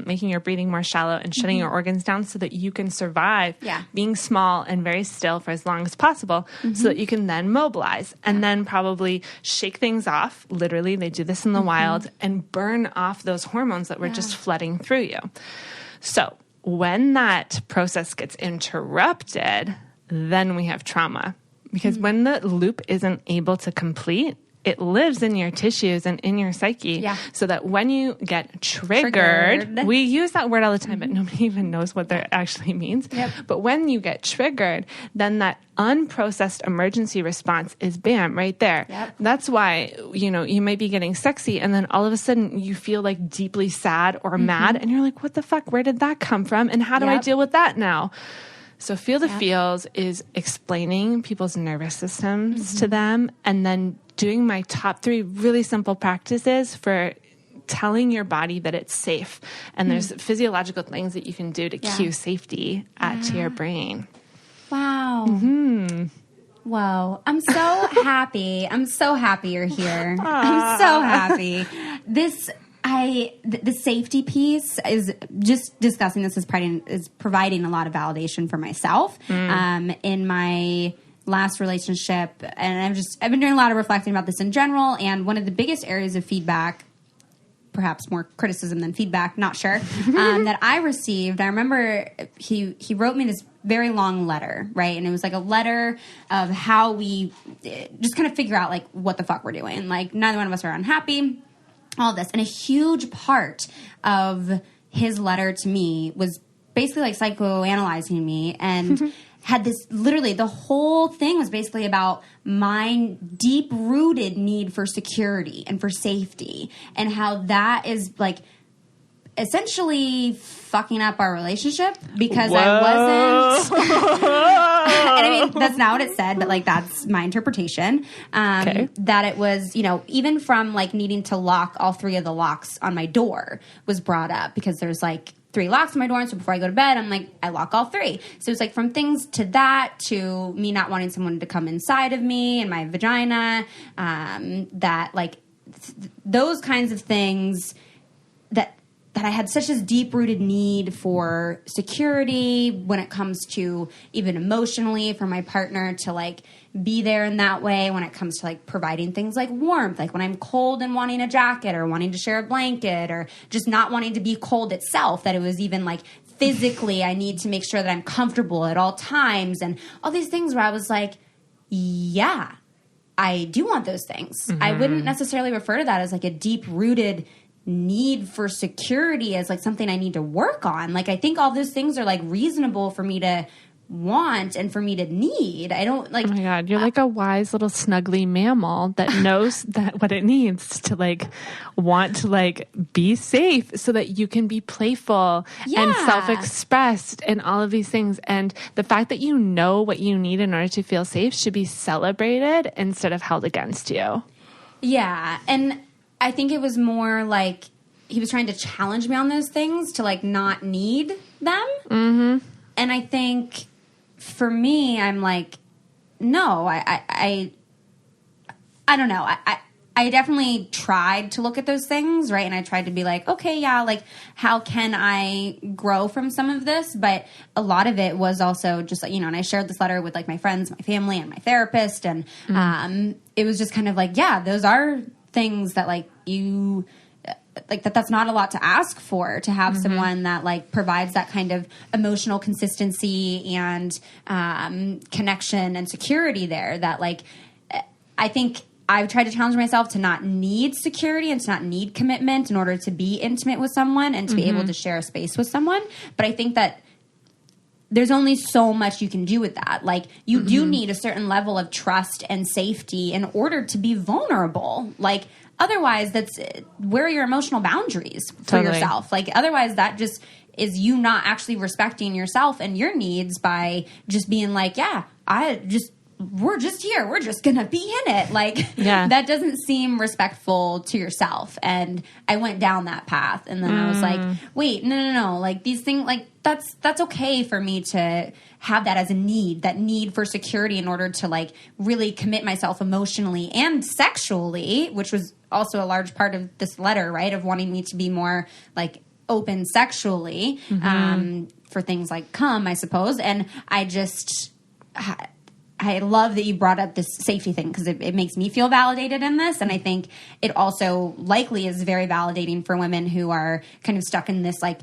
Speaker 2: making your breathing more shallow and shutting your organs down so that you can survive being small and very still for as long as possible so that you can then mobilize and then probably shake things off. Literally, they do this in the wild and burn off those hormones that were just flooding through you. So when that process gets interrupted, then we have trauma. Because when the loop isn't able to complete, it lives in your tissues and in your psyche.
Speaker 1: Yeah.
Speaker 2: So that when you get triggered, we use that word all the time, but nobody even knows what that actually means.
Speaker 1: Yep.
Speaker 2: But when you get triggered, then that unprocessed emergency response is bam, right there.
Speaker 1: Yep.
Speaker 2: That's why, you might be getting sexy and then all of a sudden you feel like deeply sad or mad and you're like, what the fuck? Where did that come from? And how do I deal with that now? So feel the feels is explaining people's nervous systems to them and then doing my top 3 really simple practices for telling your body that it's safe. And there's physiological things that you can do to cue safety to your brain.
Speaker 1: Wow. Whoa. I'm so happy. I'm so happy you're here. I'm so happy. The safety piece is just discussing this is providing a lot of validation for myself. In my last relationship, and I've been doing a lot of reflecting about this in general, and one of the biggest areas of feedback, perhaps more criticism than feedback, not sure, that I received, I remember he wrote me this very long letter, right? And it was like a letter of how we just kind of figure out like what the fuck we're doing. Like neither one of us are unhappy, all this. And a huge part of his letter to me was basically like psychoanalyzing me and had this, literally the whole thing was basically about my deep-rooted need for security and for safety and how that is like essentially fucking up our relationship because I wasn't and I mean that's not what it said, but like that's my interpretation. That it was, even from like needing to lock all 3 of the locks on my door was brought up because there's like 3 locks on my door, and so before I go to bed, I'm like, I lock all 3. So it's like from things to that to me not wanting someone to come inside of me and my vagina, that like those kinds of things that I had such a deep-rooted need for security when it comes to even emotionally for my partner to like be there in that way when it comes to like providing things like warmth, like when I'm cold and wanting a jacket or wanting to share a blanket or just not wanting to be cold itself, that it was even like physically I need to make sure that I'm comfortable at all times and all these things where I was like, yeah, I do want those things. I wouldn't necessarily refer to that as like a deep-rooted need for security as like something I need to work on. Like I think all those things are like reasonable for me to want and for me to need. I don't like,
Speaker 2: oh my God, you're like a wise little snuggly mammal that knows that what it needs to like want to like be safe so that you can be playful and self-expressed and all of these things. And the fact that you know what you need in order to feel safe should be celebrated instead of held against you.
Speaker 1: Yeah. And I think it was more like he was trying to challenge me on those things to like not need them. And I think for me, I'm like, no, I don't know. I definitely tried to look at those things, right? And I tried to be like, okay, yeah, like how can I grow from some of this? But a lot of it was also just like, and I shared this letter with like my friends, my family, and my therapist. And it was just kind of like, yeah, those are things that like you like that's not a lot to ask for, to have someone that like provides that kind of emotional consistency and connection and security there. That like I think I've tried to challenge myself to not need security and to not need commitment in order to be intimate with someone and to be able to share a space with someone. But I think that there's only so much you can do with that. Like you do need a certain level of trust and safety in order to be vulnerable. Like otherwise that's where are your emotional boundaries for yourself? Like otherwise that just is you not actually respecting yourself and your needs by just being like, yeah, we're just here. We're just going to be in it. Like that doesn't seem respectful to yourself. And I went down that path and then I was like, wait, no. Like these things, like that's okay for me to have that as a need, that need for security in order to like really commit myself emotionally and sexually, which was also a large part of this letter, right? Of wanting me to be more like open sexually, for things like cum, I suppose. And I love that you brought up this safety thing because it makes me feel validated in this. And I think it also likely is very validating for women who are kind of stuck in this like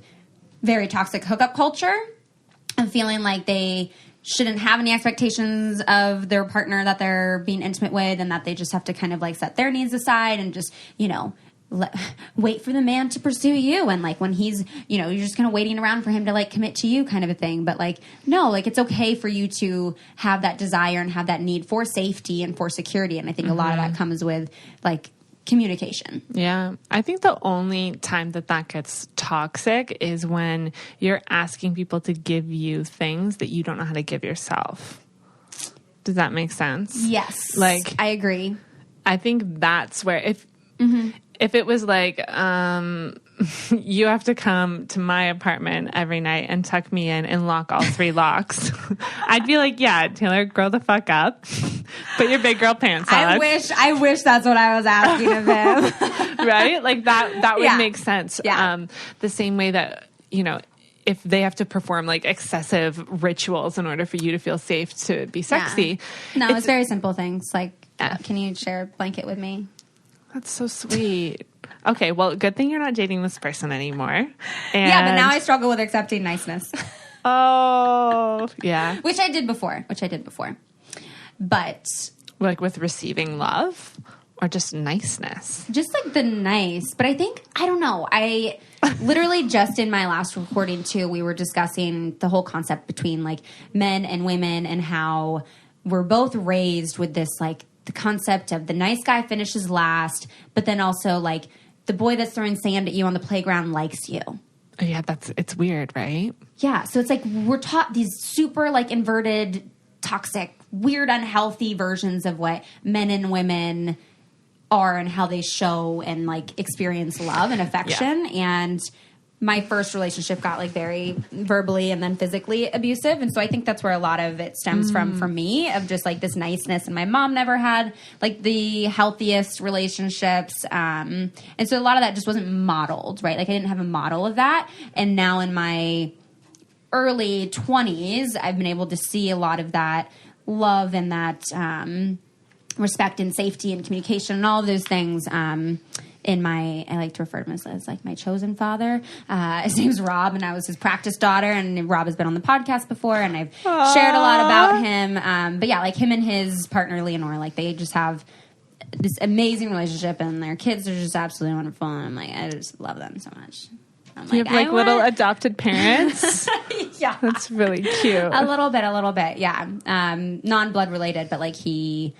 Speaker 1: very toxic hookup culture and feeling like they shouldn't have any expectations of their partner that they're being intimate with, and that they just have to kind of like set their needs aside and just, you know, wait for the man to pursue you. And like when he's, you know, you're just kind of waiting around for him to like commit to you kind of a thing. But like, no, like it's okay for you to have that desire and have that need for safety and for security. And I think a lot of that comes with like communication.
Speaker 2: Yeah. I think the only time that gets toxic is when you're asking people to give you things that you don't know how to give yourself. Does that make sense?
Speaker 1: Yes.
Speaker 2: Like,
Speaker 1: I agree.
Speaker 2: I think that's where if it was like, you have to come to my apartment every night and tuck me in and lock all 3 locks, I'd be like, yeah, Taylor, grow the fuck up. Put your big girl pants on.
Speaker 1: I wish that's what I was asking of him.
Speaker 2: Right? Like that would make sense.
Speaker 1: Yeah.
Speaker 2: The same way that, you know, if they have to perform like excessive rituals in order for you to feel safe to be sexy.
Speaker 1: Yeah. No, it's very simple things. Like, can you share a blanket with me?
Speaker 2: That's so sweet. Okay, well, good thing you're not dating this person anymore. And
Speaker 1: yeah, but now I struggle with accepting niceness.
Speaker 2: Oh, yeah.
Speaker 1: Which I did before. But
Speaker 2: like with receiving love or just niceness?
Speaker 1: Just like the nice. But I think, I don't know. I literally just in my last recording too, we were discussing the whole concept between like men and women and how we're both raised with this like the concept of the nice guy finishes last, but then also like the boy that's throwing sand at you on the playground likes you.
Speaker 2: Yeah, it's weird, right?
Speaker 1: Yeah, so it's like we're taught these super like inverted, toxic, weird, unhealthy versions of what men and women are and how they show and like experience love and affection. Yeah. And my first relationship got like very verbally and then physically abusive. And so I think that's where a lot of it stems from for me, of just like this niceness. And my mom never had like the healthiest relationships. And so a lot of that just wasn't modeled, right? Like I didn't have a model of that. And now in my early 20s, I've been able to see a lot of that love and that respect and safety and communication and all of those things in my, I like to refer to him as like my chosen father. His name's Rob, and I was his practice daughter, and Rob has been on the podcast before, and I've shared a lot about him. But yeah, like him and his partner, Leonore, like they just have this amazing relationship, and their kids are just absolutely wonderful, and I'm like, I just love them so much.
Speaker 2: You have like little adopted parents?
Speaker 1: Yeah.
Speaker 2: That's really cute.
Speaker 1: A little bit, yeah. Non-blood related, but like he's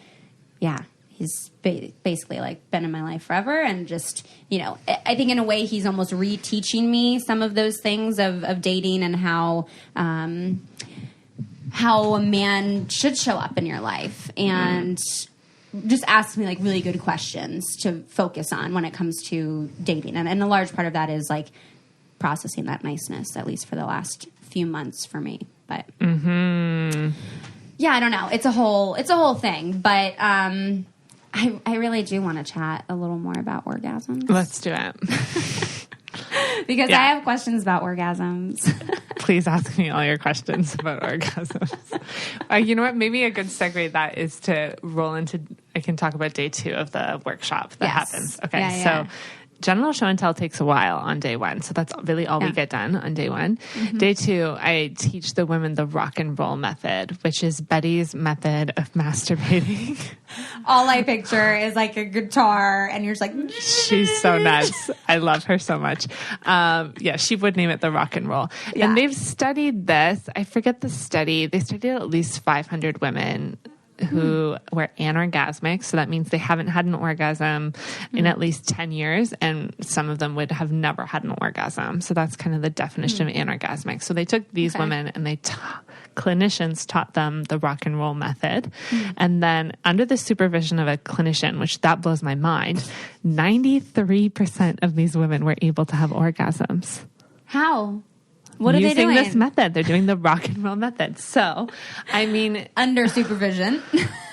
Speaker 1: basically like been in my life forever, and just, you know, I think in a way he's almost reteaching me some of those things of dating and how a man should show up in your life, and just asks me like really good questions to focus on when it comes to dating. And a large part of that is like processing that niceness, at least for the last few months for me. But yeah, I don't know. It's a whole thing, but I really do want to chat a little more about orgasms.
Speaker 2: Let's do it.
Speaker 1: Because I have questions about orgasms.
Speaker 2: Please ask me all your questions about orgasms. You know what? Maybe a good segue that is to roll into, I can talk about day 2 of the workshop that happens. Okay. So genital show and tell takes a while on day 1. So that's really all we get done on day 1. Mm-hmm. Day 2, I teach the women the rock and roll method, which is Betty's method of masturbating.
Speaker 1: All I picture is like a guitar, and you're just like,
Speaker 2: she's so nuts. I love her so much. She would name it the rock and roll. Yeah. And they've studied this. I forget the study. They studied at least 500 women who were anorgasmic. So that means they haven't had an orgasm in at least 10 years. And some of them would have never had an orgasm. So that's kind of the definition of anorgasmic. So they took these women and clinicians taught them the rock and roll method. And then under the supervision of a clinician, which that blows my mind, 93% of these women were able to have orgasms.
Speaker 1: How? What are they doing?
Speaker 2: Using this method. They're doing the rock and roll method. So, I mean...
Speaker 1: under supervision.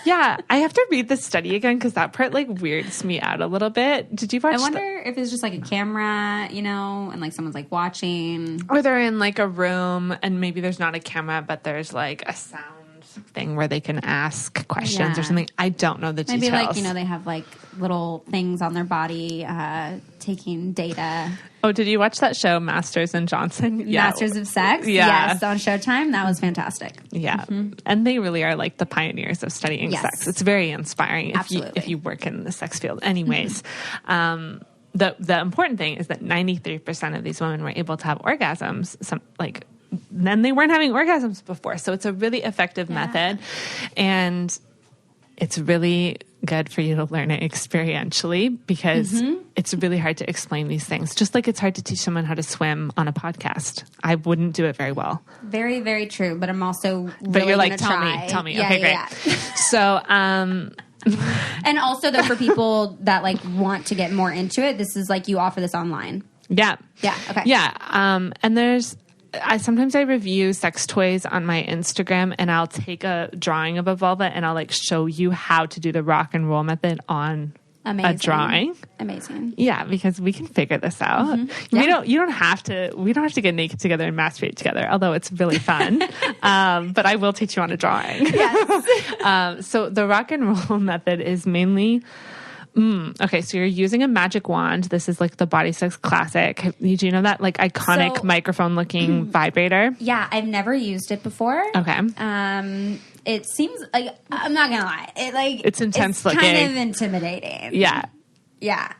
Speaker 2: Yeah. I have to read the study again because that part like weirds me out a little bit. Did you watch
Speaker 1: I wonder if it's just like a camera, you know, and like someone's like watching.
Speaker 2: Or they're in like a room and maybe there's not a camera, but there's like a sound thing where they can ask questions or something. I don't know the details.
Speaker 1: Maybe like, they have like little things on their body taking data.
Speaker 2: Oh, did you watch that show, Masters and Johnson?
Speaker 1: Masters of Sex?
Speaker 2: Yeah.
Speaker 1: Yes, on Showtime. That was fantastic.
Speaker 2: Yeah. And they really are like the pioneers of studying sex. It's very inspiring if you work in the sex field. Anyways, the important thing is that 93% of these women were able to have orgasms. Then they weren't having orgasms before. So it's a really effective method. And it's really good for you to learn it experientially because it's really hard to explain these things. Just like it's hard to teach someone how to swim on a podcast. I wouldn't do it very well.
Speaker 1: Very, very true. But I'm also really
Speaker 2: But you're like,
Speaker 1: try.
Speaker 2: tell me.
Speaker 1: Yeah,
Speaker 2: okay, great.
Speaker 1: Yeah.
Speaker 2: So,
Speaker 1: and also though, for people that like want to get more into it, this is like you offer this online.
Speaker 2: Yeah.
Speaker 1: Yeah. Okay.
Speaker 2: Yeah. And sometimes I review sex toys on my Instagram and I'll take a drawing of a vulva and I'll like show you how to do the rock and roll method on a drawing.
Speaker 1: Amazing.
Speaker 2: Yeah, because we can figure this out. Yeah. We don't have to get naked together and masturbate together, although it's really fun. But I will teach you on a drawing.
Speaker 1: Yes.
Speaker 2: So the rock and roll method is mainly okay, so you're using a magic wand. This is like the Bodysex Classic. Do you know that like iconic microphone-looking vibrator?
Speaker 1: Yeah, I've never used it before.
Speaker 2: Okay.
Speaker 1: It seems like, I'm not gonna lie,
Speaker 2: it's intense looking.
Speaker 1: Kind of intimidating.
Speaker 2: Yeah.
Speaker 1: Yeah.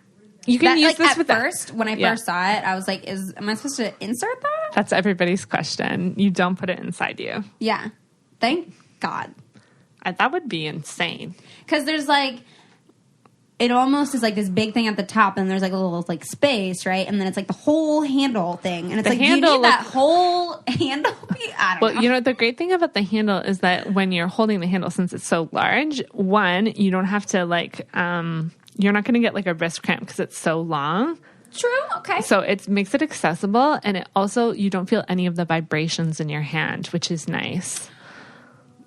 Speaker 2: You can use this with
Speaker 1: first. When I first saw it, I was like, am I supposed to insert that?
Speaker 2: That's everybody's question. You don't put it inside you.
Speaker 1: Yeah. Thank God.
Speaker 2: That would be insane.
Speaker 1: Because there's like, it almost is like this big thing at the top, and there's like a little like space, right? And then it's like the whole handle thing, and it's like you need that whole handle. I don't know.
Speaker 2: The great thing about the handle is that when you're holding the handle, since it's so large, one, you don't have to like, you're not going to get like a wrist cramp because it's so long.
Speaker 1: True. Okay.
Speaker 2: So it makes it accessible, and it also you don't feel any of the vibrations in your hand, which is nice.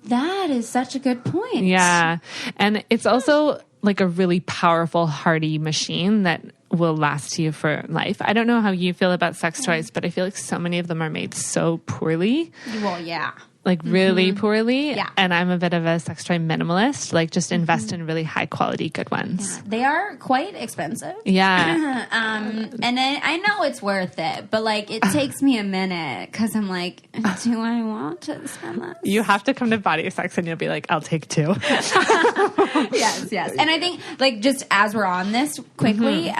Speaker 1: That is such a good point.
Speaker 2: Yeah, and it's also like a really powerful, hardy machine that will last you for life. I don't know how you feel about sex toys, but I feel like so many of them are made so poorly.
Speaker 1: Well, yeah.
Speaker 2: Like really poorly.
Speaker 1: Yeah.
Speaker 2: And I'm a bit of a sex toy minimalist. Like just invest in really high quality, good ones.
Speaker 1: Yeah. They are quite expensive.
Speaker 2: Yeah.
Speaker 1: And I know it's worth it, but like it takes me a minute because I'm like, do I want to spend this?
Speaker 2: You have to come to Bodysex and you'll be like, I'll take two.
Speaker 1: Yes. And I think like just as we're on this quickly,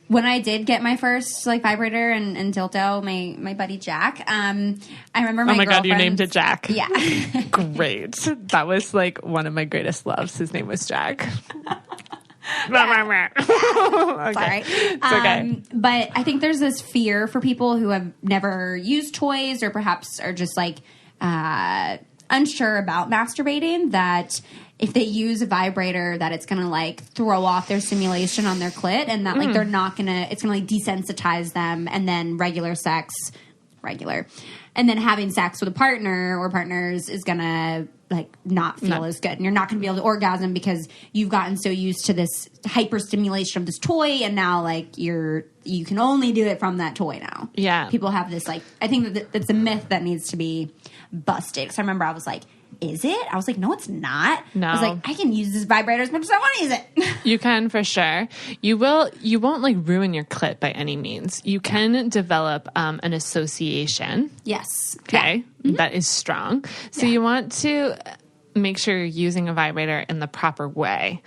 Speaker 1: when I did get my first like vibrator and dildo, my buddy Jack, I remember my
Speaker 2: God, you named it Jack.
Speaker 1: Yeah.
Speaker 2: Great. That was like one of my greatest loves. His name was Jack.
Speaker 1: Yeah.
Speaker 2: Okay.
Speaker 1: Sorry.
Speaker 2: It's okay.
Speaker 1: But I think there's this fear for people who have never used toys or perhaps are just like unsure about masturbating that if they use a vibrator that it's going to like throw off their stimulation on their clit and that like they're not going to, it's going to like desensitize them, and then and then having sex with a partner or partners is going to like not feel as good, and you're not going to be able to orgasm because you've gotten so used to this hyper stimulation of this toy, and now like you can only do it from that toy now.
Speaker 2: Yeah.
Speaker 1: People have this like, I think that's a myth that needs to be busted. So I remember I was like, is it? I was like, no, it's not.
Speaker 2: No.
Speaker 1: I was like, I can use this vibrator as much as I want to use it.
Speaker 2: You can for sure. You won't like ruin your clit by any means. You can develop an association.
Speaker 1: Yes.
Speaker 2: Okay. Yeah. That is strong. So you want to make sure you're using a vibrator in the proper way.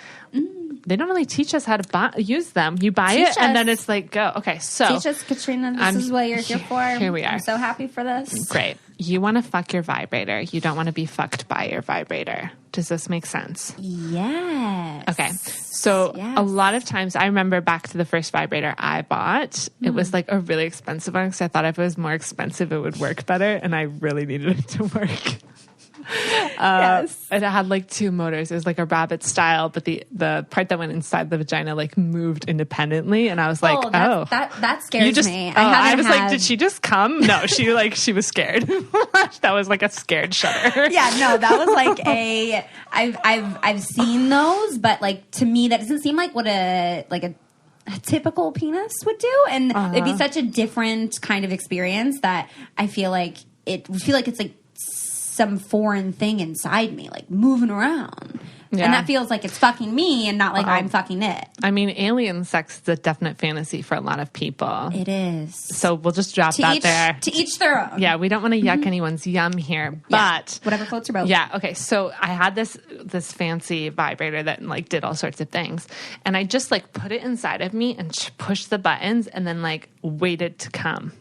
Speaker 2: They don't really teach us how to use them. You buy it and then it's like, go. Okay, so.
Speaker 1: Teach us, Katrina. This is what you're here for.
Speaker 2: Here we are.
Speaker 1: I'm so happy for this.
Speaker 2: Great. You want to fuck your vibrator. You don't want to be fucked by your vibrator. Does this make sense?
Speaker 1: Yes.
Speaker 2: Okay. So a lot of times, I remember back to the first vibrator I bought. It was like a really expensive one because I thought if it was more expensive, it would work better. And I really needed it to work.
Speaker 1: Yes.
Speaker 2: It had like two motors. It was like a rabbit style, but the part that went inside the vagina like moved independently, and I was like,
Speaker 1: that scares me.
Speaker 2: I was like, did she just come? No, she was scared. That was like a scared shudder.
Speaker 1: Yeah, no, that was like I've seen those, but like to me that doesn't seem like what a typical penis would do, and it'd be such a different kind of experience that I feel like it's like some foreign thing inside me, like moving around. Yeah. And that feels like it's fucking me and not like I'm fucking it.
Speaker 2: I mean, alien sex is a definite fantasy for a lot of people.
Speaker 1: It is.
Speaker 2: So we'll just drop that there.
Speaker 1: To each their own.
Speaker 2: Yeah, we don't want to yuck anyone's yum here, but...
Speaker 1: whatever floats your boat.
Speaker 2: Yeah, okay. So I had this fancy vibrator that like did all sorts of things. And I just like put it inside of me and pushed the buttons and then like waited to come.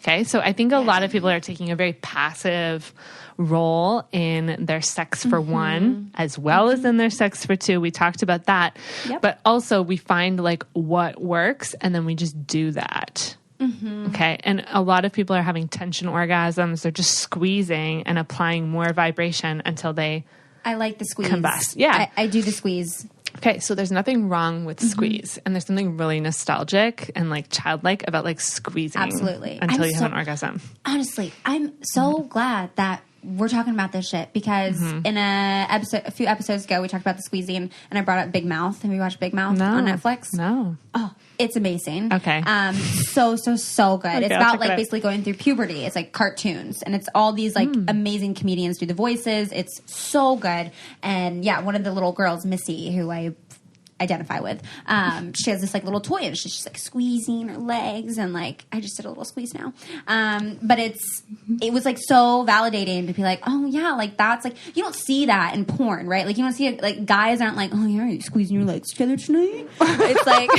Speaker 2: Okay, so I think a lot of people are taking a very passive role in their sex for one, as well as in their sex for two. We talked about that. Yep. But also we find like what works and then we just do that. Okay, and a lot of people are having tension orgasms. They're just squeezing and applying more vibration until they
Speaker 1: I like the squeeze.
Speaker 2: Combust. Yeah.
Speaker 1: I do the squeeze.
Speaker 2: Okay, so there's nothing wrong with squeeze, and there's something really nostalgic and like childlike about like squeezing.
Speaker 1: Absolutely.
Speaker 2: Until you have an orgasm.
Speaker 1: Honestly, I'm so glad that we're talking about this shit because in a few episodes ago, we talked about the squeezing, and I brought up Big Mouth. Have you watched Big Mouth on Netflix?
Speaker 2: No.
Speaker 1: Oh, it's amazing.
Speaker 2: Okay.
Speaker 1: So good.
Speaker 2: Okay,
Speaker 1: it's about like basically going through puberty. It's like cartoons, and it's all these like amazing comedians do the voices. It's so good. And yeah, one of the little girls, Missy, who I identify with, she has this like little toy and she's just like squeezing her legs, and like I just did a little squeeze now, but it was like so validating to be like, oh yeah, like that's like, you don't see that in porn, right? Like you don't see it, like guys aren't like, oh yeah, are you squeezing your legs together tonight? It's like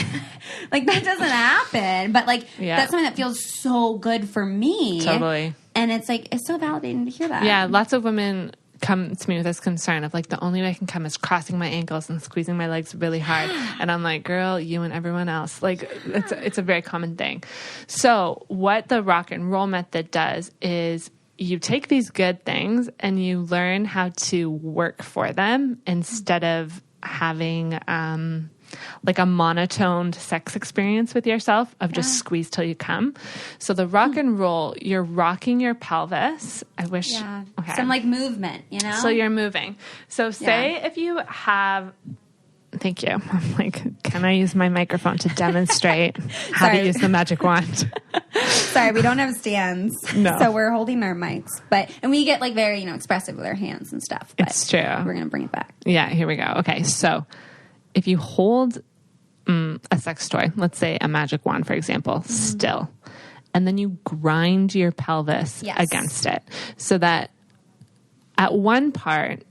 Speaker 1: like that doesn't happen, but like that's something that feels so good for me.
Speaker 2: Totally.
Speaker 1: And it's like, it's so validating to hear that.
Speaker 2: Yeah, lots of women come to me with this concern of like, the only way I can come is crossing my ankles and squeezing my legs really hard. And I'm like, girl, you and everyone else. Like it's a very common thing. So what the rock and roll method does is you take these good things and you learn how to work for them instead of having like a monotoned sex experience with yourself of just squeeze till you come. So the rock and roll, you're rocking your pelvis. I wish.
Speaker 1: Yeah.
Speaker 2: Okay.
Speaker 1: Some like movement, you know?
Speaker 2: So you're moving. So say if you have, thank you. I'm like, can I use my microphone to demonstrate how to use the magic wand?
Speaker 1: Sorry, we don't have stands.
Speaker 2: No.
Speaker 1: So we're holding our mics. And we get like very, expressive with our hands and stuff. But
Speaker 2: it's true.
Speaker 1: We're going to bring it back.
Speaker 2: Yeah, here we go. Okay, so if you hold a sex toy, let's say a magic wand, for example, still, and then you grind your pelvis against it so that at one part,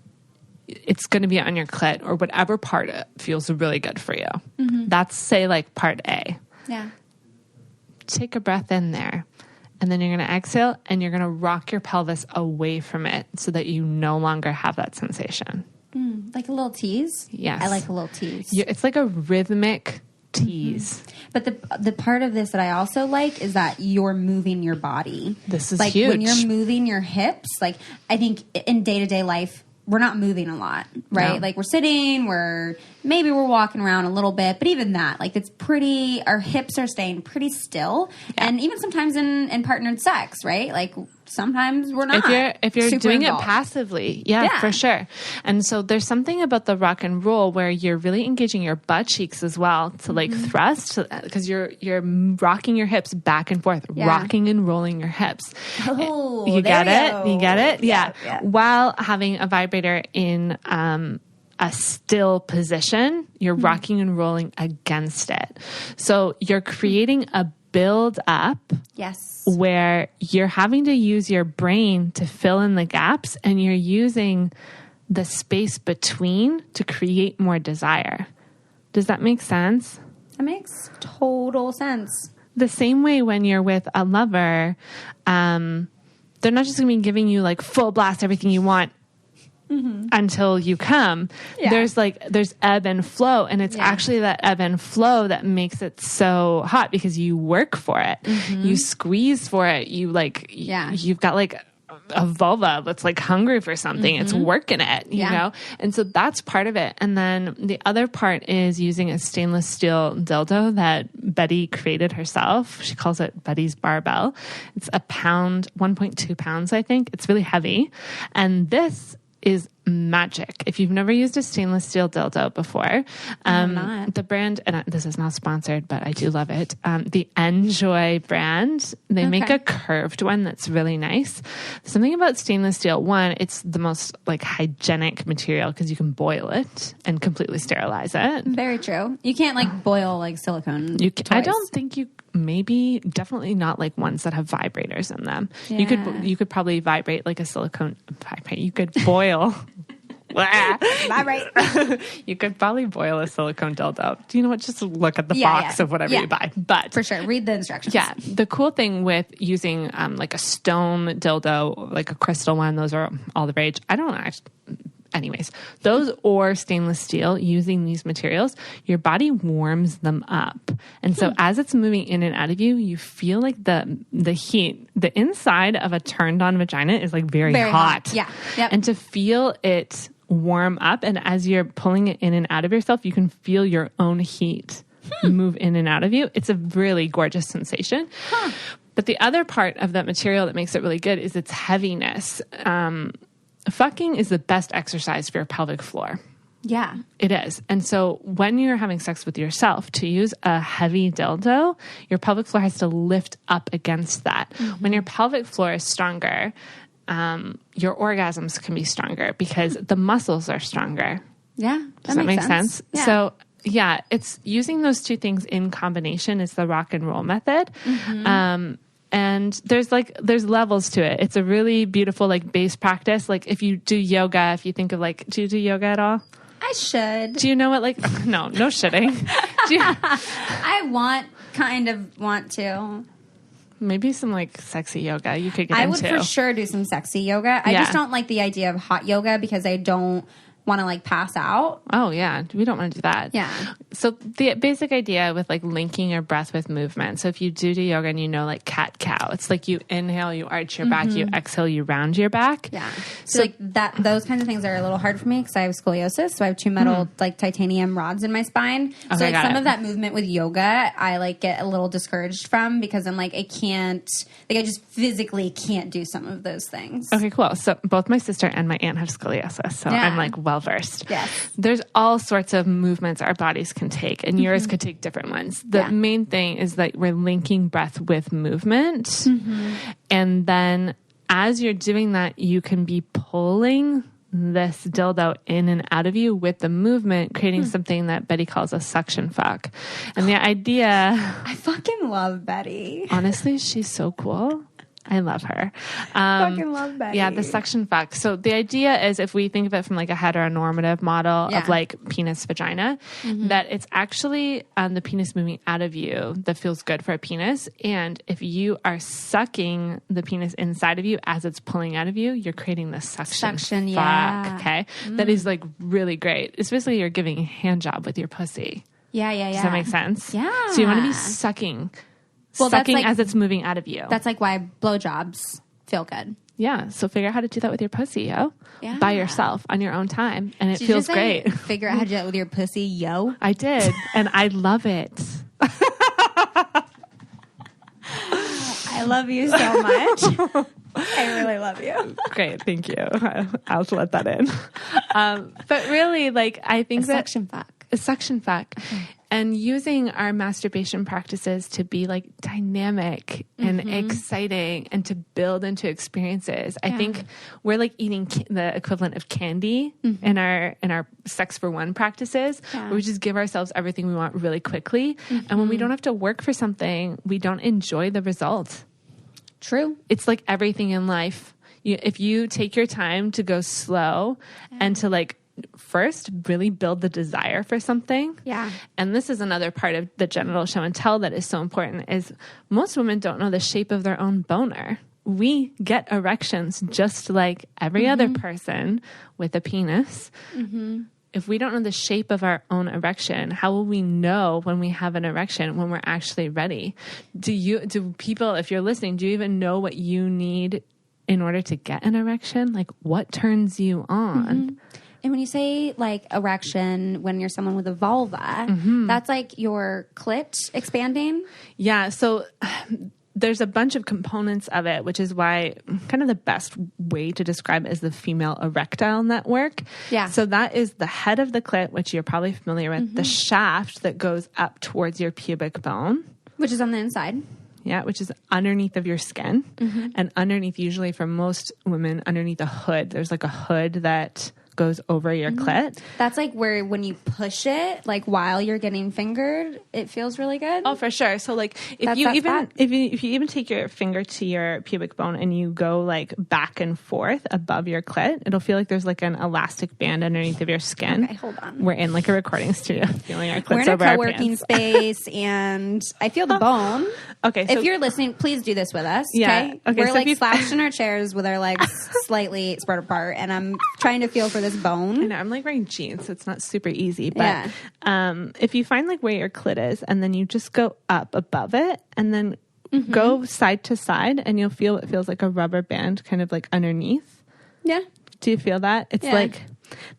Speaker 2: it's going to be on your clit or whatever part feels really good for you. That's, say, like part A.
Speaker 1: Yeah.
Speaker 2: Take a breath in there. And then you're going to exhale and you're going to rock your pelvis away from it so that you no longer have that sensation.
Speaker 1: Like a little tease?
Speaker 2: Yes.
Speaker 1: I like a little tease.
Speaker 2: It's like a rhythmic tease.
Speaker 1: But the part of this that I also like is that you're moving your body.
Speaker 2: This is
Speaker 1: like
Speaker 2: huge.
Speaker 1: When you're moving your hips, like I think in day-to-day life, we're not moving a lot, right?
Speaker 2: No.
Speaker 1: Like we're sitting, we're walking around a little bit, but even that, like it's pretty, our hips are staying pretty still. Yeah. And even sometimes in partnered sex, right? Like sometimes we're not.
Speaker 2: If you're doing
Speaker 1: involved.
Speaker 2: It passively, yeah, for sure. And so there's something about the rock and roll where you're really engaging your butt cheeks as well to like thrust, because you're rocking your hips back and forth, rocking and rolling your hips.
Speaker 1: Oh,
Speaker 2: you get it? You get it?
Speaker 1: Yeah.
Speaker 2: While having a vibrator in a still position, you're rocking and rolling against it. So you're creating a build up.
Speaker 1: Yes.
Speaker 2: Where you're having to use your brain to fill in the gaps and you're using the space between to create more desire. Does that make sense?
Speaker 1: That makes total sense.
Speaker 2: The same way when you're with a lover, they're not just going to be giving you like full blast everything you want until you come. Yeah. There's ebb and flow, and it's actually that ebb and flow that makes it so hot because you work for it. You squeeze for it. You you've got like a vulva that's like hungry for something. It's working it, you know? And so that's part of it. And then the other part is using a stainless steel dildo that Betty created herself. She calls it Betty's barbell. It's 1.2 pounds, I think. It's really heavy. And this is magic. If you've never used a stainless steel dildo before, the brand, and this is not sponsored, but I do love it. The Enjoy brand, they make a curved one that's really nice. Something about stainless steel, one, it's the most like hygienic material because you can boil it and completely sterilize it.
Speaker 3: Very true. You can't like boil like silicone.
Speaker 2: I don't think you. Maybe, definitely not like ones that have vibrators in them.
Speaker 3: Yeah.
Speaker 2: You could probably vibrate like a silicone vibrate. You could boil.
Speaker 3: Vibrate.
Speaker 2: You could probably boil a silicone dildo. Do you know what? Just look at the box of whatever you buy. But
Speaker 3: for sure, read the instructions.
Speaker 2: Yeah, the cool thing with using like a stone dildo, like a crystal one, those are all the rage. I don't actually. Anyways, those or stainless steel, using these materials, your body warms them up. And so as it's moving in and out of you, you feel like the heat, the inside of a turned on vagina is like very hot.
Speaker 3: Yeah. Yep.
Speaker 2: And to feel it warm up, and as you're pulling it in and out of yourself, you can feel your own heat move in and out of you. It's a really gorgeous sensation. But the other part of that material that makes it really good is its heaviness. Fucking is the best exercise for your pelvic floor.
Speaker 3: Yeah.
Speaker 2: It is. And so when you're having sex with yourself, to use a heavy dildo, your pelvic floor has to lift up against that. When your pelvic floor is stronger, your orgasms can be stronger because the muscles are stronger.
Speaker 3: Yeah.
Speaker 2: Does that make sense?
Speaker 3: Yeah.
Speaker 2: So yeah, it's using those two things in combination is the rock and roll method. And there's levels to it. It's a really beautiful like base practice. Like if you do yoga, if you think of like, do you do yoga at all?
Speaker 3: I should.
Speaker 2: Do you know what, like, no shitting.
Speaker 3: I want to.
Speaker 2: Maybe some like sexy yoga you could get
Speaker 3: into. I
Speaker 2: would
Speaker 3: for sure do some sexy yoga. I just don't like the idea of hot yoga because I don't want to like pass out.
Speaker 2: Oh yeah, we don't want to do that.
Speaker 3: Yeah.
Speaker 2: So the basic idea with like linking your breath with movement. So if you do yoga and you know like cat cow, it's like you inhale, you arch your back, you exhale, you round your back.
Speaker 3: Yeah. So like those kinds of things are a little hard for me because I have scoliosis. So I have two metal like titanium rods in my spine.
Speaker 2: Okay,
Speaker 3: so like some of that movement with yoga, I like get a little discouraged from because I'm like I just physically can't do some of those things.
Speaker 2: Okay, cool. So both my sister and my aunt have scoliosis. So I'm like well versed.
Speaker 3: Yes.
Speaker 2: There's all sorts of movements our bodies can take, and yours could take different ones. The main thing is that we're linking breath with movement. And then as you're doing that, you can be pulling this dildo in and out of you with the movement, creating something that Betty calls a suction fuck. And the idea...
Speaker 3: I fucking love Betty.
Speaker 2: Honestly, she's so cool. I love her.
Speaker 3: Fucking love Betty.
Speaker 2: Yeah, the suction fuck. So the idea is if we think of it from like a heteronormative model of like penis vagina, that it's actually the penis moving out of you that feels good for a penis. And if you are sucking the penis inside of you as it's pulling out of you, you're creating the suction fuck. Okay. That is like really great. It's basically you're giving a hand job with your pussy.
Speaker 3: Yeah.
Speaker 2: Does that make sense?
Speaker 3: Yeah.
Speaker 2: So you want to be sucking.
Speaker 3: Well,
Speaker 2: sucking
Speaker 3: that's like,
Speaker 2: as it's moving out of you.
Speaker 3: That's like why blowjobs feel good.
Speaker 2: Yeah. So figure out how to do that with your pussy, yo.
Speaker 3: Yeah.
Speaker 2: By yourself on your own time. And it feels great.
Speaker 3: Figure out how to do that with your pussy, yo.
Speaker 2: I did. And I love it.
Speaker 3: I love you so much. I really love you.
Speaker 2: Great. Thank you. I'll just let that in. But really, like, I think
Speaker 3: suction fuck.
Speaker 2: A suction fuck. Okay. And using our masturbation practices to be like dynamic and exciting and to build into experiences. I think we're like eating the equivalent of candy in our sex for one practices, where we just give ourselves everything we want really quickly. And when we don't have to work for something, we don't enjoy the result.
Speaker 3: True.
Speaker 2: It's like everything in life. If you take your time to go slow and to like, first really build the desire for something.
Speaker 3: Yeah.
Speaker 2: And this is another part of the genital show and tell that is so important is most women don't know the shape of their own boner. We get erections just like every other person with a penis. If we don't know the shape of our own erection, how will we know when we have an erection, when we're actually ready? Do people, if you're listening, do you even know what you need in order to get an erection? Like what turns you on?
Speaker 3: And when you say like erection, when you're someone with a vulva, that's like your clit expanding?
Speaker 2: Yeah. So there's a bunch of components of it, which is why kind of the best way to describe it is the female erectile network.
Speaker 3: Yeah.
Speaker 2: So that is the head of the clit, which you're probably familiar with, the shaft that goes up towards your pubic bone.
Speaker 3: Which is on the inside.
Speaker 2: Yeah, which is underneath of your skin. And underneath, usually for most women, underneath a hood, there's like a hood that goes over your clit.
Speaker 3: That's like where when you push it, like while you're getting fingered, it feels really good.
Speaker 2: Oh, for sure. So like if you even take your finger to your pubic bone and you go like back and forth above your clit, it'll feel like there's like an elastic band underneath of your skin.
Speaker 3: Okay, hold on.
Speaker 2: We're in like a recording studio feeling our clits
Speaker 3: We're in a
Speaker 2: over our
Speaker 3: co-working
Speaker 2: pants.
Speaker 3: space and I feel the bone.
Speaker 2: Okay. So
Speaker 3: if you're listening, please do this with us.
Speaker 2: Yeah. Okay,
Speaker 3: We're
Speaker 2: so
Speaker 3: like
Speaker 2: if
Speaker 3: slouched in our chairs with our legs slightly spread apart and I'm trying to feel for this bone.
Speaker 2: I know, I'm like wearing jeans, so it's not super easy. But if you find like where your clit is and then you just go up above it and then go side to side and you'll feel it feels like a rubber band kind of like underneath.
Speaker 3: Yeah.
Speaker 2: Do you feel that? It's like,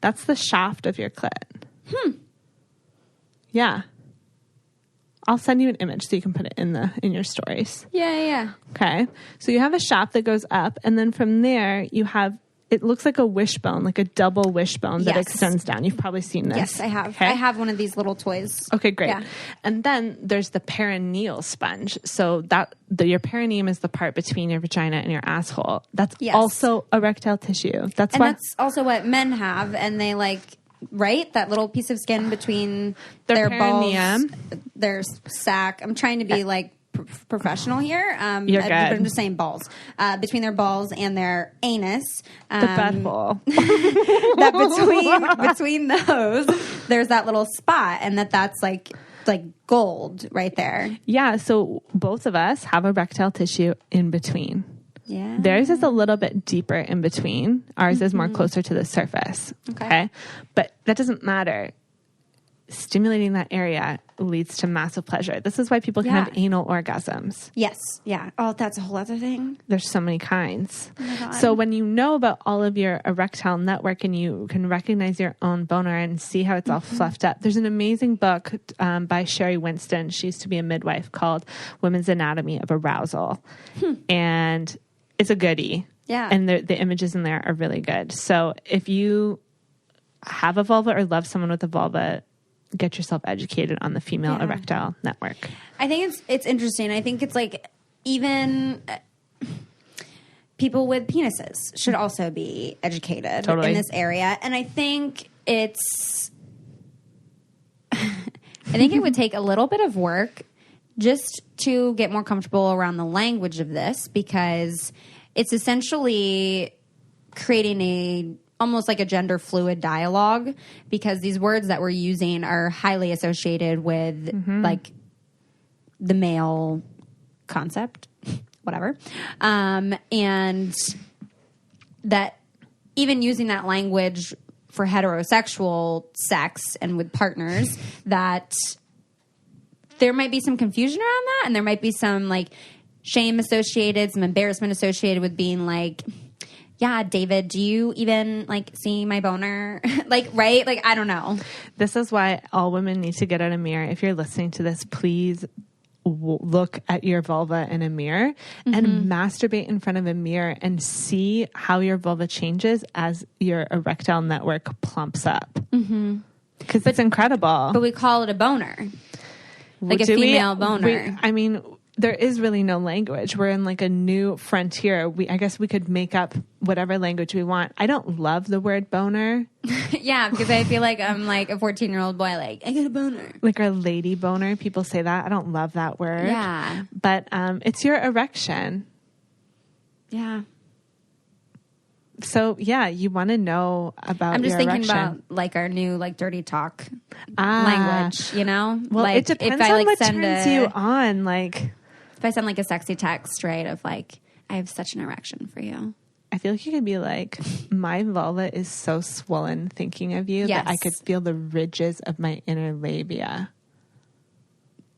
Speaker 2: that's the shaft of your clit. Yeah. I'll send you an image so you can put it in your stories.
Speaker 3: Yeah.
Speaker 2: Okay. So you have a shaft that goes up and then from there you have, it looks like a wishbone, like a double wishbone that extends down. You've probably seen this.
Speaker 3: Yes, I have.
Speaker 2: Okay?
Speaker 3: I have one of these little toys.
Speaker 2: Okay, great.
Speaker 3: Yeah.
Speaker 2: And then there's the perineal sponge. So your perineum is the part between your vagina and your asshole. That's also erectile tissue. That's
Speaker 3: also what men have, and they like, right? That little piece of skin between their
Speaker 2: perineum,
Speaker 3: balls, their sack. I'm trying to be like professional here.
Speaker 2: You're good.
Speaker 3: I'm just saying balls. Between their balls and their anus.
Speaker 2: the butthole.
Speaker 3: That between those, there's that little spot, and that's like gold right there.
Speaker 2: Yeah, so both of us have erectile tissue in between.
Speaker 3: Yeah.
Speaker 2: Theirs is a little bit deeper in between. Ours is more closer to the surface. Okay. But that doesn't matter. Stimulating that area leads to massive pleasure. This is why people can have anal orgasms.
Speaker 3: Yes. Yeah. Oh, that's a whole other thing.
Speaker 2: There's so many kinds.
Speaker 3: Oh my God.
Speaker 2: So when you know about all of your erectile network and you can recognize your own boner and see how it's all fluffed up, there's an amazing book by Sherry Winston. She used to be a midwife called Women's Anatomy of Arousal. And it's a goodie.
Speaker 3: Yeah.
Speaker 2: And the images in there are really good. So if you have a vulva or love someone with a vulva, get yourself educated on the female erectile network.
Speaker 3: I think it's interesting. I think it's like even people with penises should also be educated in this area. And I think it would take a little bit of work just to get more comfortable around the language of this, because it's essentially creating almost like a gender fluid dialogue, because these words that we're using are highly associated with like the male concept, whatever. And that even using that language for heterosexual sex and with partners, that there might be some confusion around that. And there might be some like shame associated, some embarrassment associated with being like, yeah, David, do you even like see my boner? Like, right? Like, I don't know.
Speaker 2: This is why all women need to get out a mirror. If you're listening to this, please look at your vulva in a mirror and masturbate in front of a mirror and see how your vulva changes as your erectile network plumps up. Because it's incredible.
Speaker 3: But we call it a boner. Like a female boner.
Speaker 2: There is really no language. We're in like a new frontier. I guess we could make up whatever language we want. I don't love the word boner.
Speaker 3: Yeah, because I feel like I'm like a 14-year-old boy, like, I got a boner.
Speaker 2: Like a lady boner. People say that. I don't love that word.
Speaker 3: Yeah.
Speaker 2: But it's your erection.
Speaker 3: Yeah.
Speaker 2: So, yeah, you want to know about
Speaker 3: I'm just
Speaker 2: your
Speaker 3: thinking
Speaker 2: erection.
Speaker 3: about like our new like dirty talk language, you know?
Speaker 2: Well,
Speaker 3: like,
Speaker 2: it depends
Speaker 3: if I,
Speaker 2: on
Speaker 3: like,
Speaker 2: what
Speaker 3: send
Speaker 2: turns you on. Like,
Speaker 3: if I send like a sexy text, right, of like, I have such an erection for you.
Speaker 2: I feel like you could be like, my vulva is so swollen thinking of you that I could feel the ridges of my inner labia.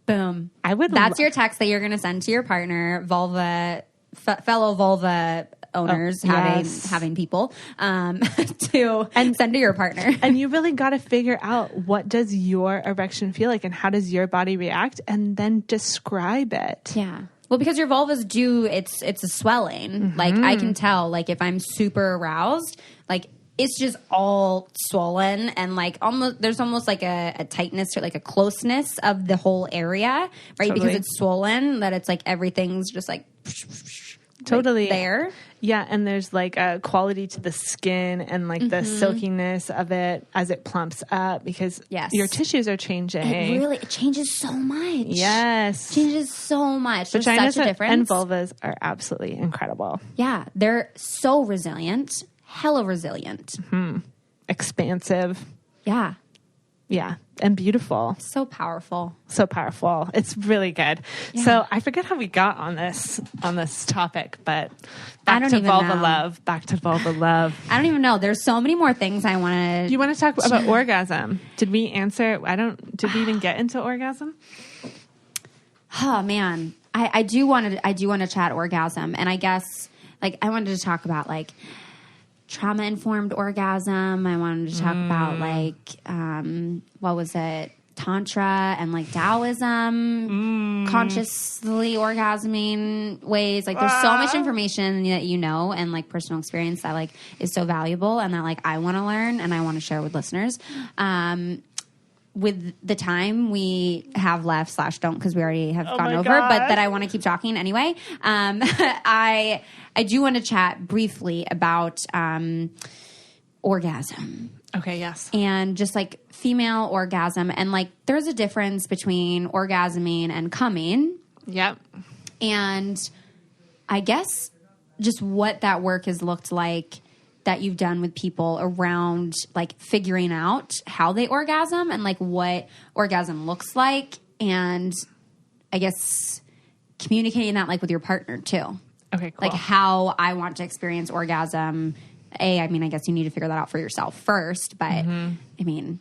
Speaker 3: Boom. That's your text that you're going to send to your partner, fellow vulva owners, having people to send to your partner.
Speaker 2: And you really got to figure out, what does your erection feel like and how does your body react, and then describe it.
Speaker 3: Yeah. Well, because your vulvas it's a swelling. Like I can tell, like if I'm super aroused, like it's just all swollen and like there's almost like a tightness or like a closeness of the whole area, right?
Speaker 2: Totally.
Speaker 3: Because it's swollen, that it's like everything's just like
Speaker 2: totally
Speaker 3: there.
Speaker 2: Yeah, and there's like a quality to the skin and like the silkiness of it as it plumps up because your tissues are changing.
Speaker 3: It changes so much.
Speaker 2: Yes.
Speaker 3: Changes so much. There's
Speaker 2: Vaginas
Speaker 3: such a difference.
Speaker 2: and vulvas are absolutely incredible.
Speaker 3: Yeah, they're so resilient. Hella resilient.
Speaker 2: Expansive.
Speaker 3: Yeah.
Speaker 2: Yeah. And beautiful.
Speaker 3: So powerful.
Speaker 2: So powerful. It's really good. Yeah. So I forget how we got on this topic, but back to vulva love. Back to vulva love.
Speaker 3: I don't even know. There's so many more things I want to.
Speaker 2: You want to talk about orgasm? Did we answer? Did we even get into orgasm?
Speaker 3: Oh man, I do want to chat orgasm, and I guess like I wanted to talk about like trauma informed orgasm. I wanted to talk about like what was it? Tantra and like Taoism, consciously orgasming ways. Like there's so much information that you know and like personal experience that like is so valuable and that like I want to learn and I want to share with listeners. With the time we have left / don't because we already have gone over, but that I want to keep talking anyway. I do want to chat briefly about orgasm.
Speaker 2: Okay, yes.
Speaker 3: And just like female orgasm. And like there's a difference between orgasming and coming.
Speaker 2: Yep.
Speaker 3: And I guess just what that work has looked like that you've done with people around like figuring out how they orgasm and like what orgasm looks like. And I guess communicating that like with your partner too.
Speaker 2: Okay, cool.
Speaker 3: Like how I want to experience orgasm. I mean, I guess you need to figure that out for yourself first, but I mean.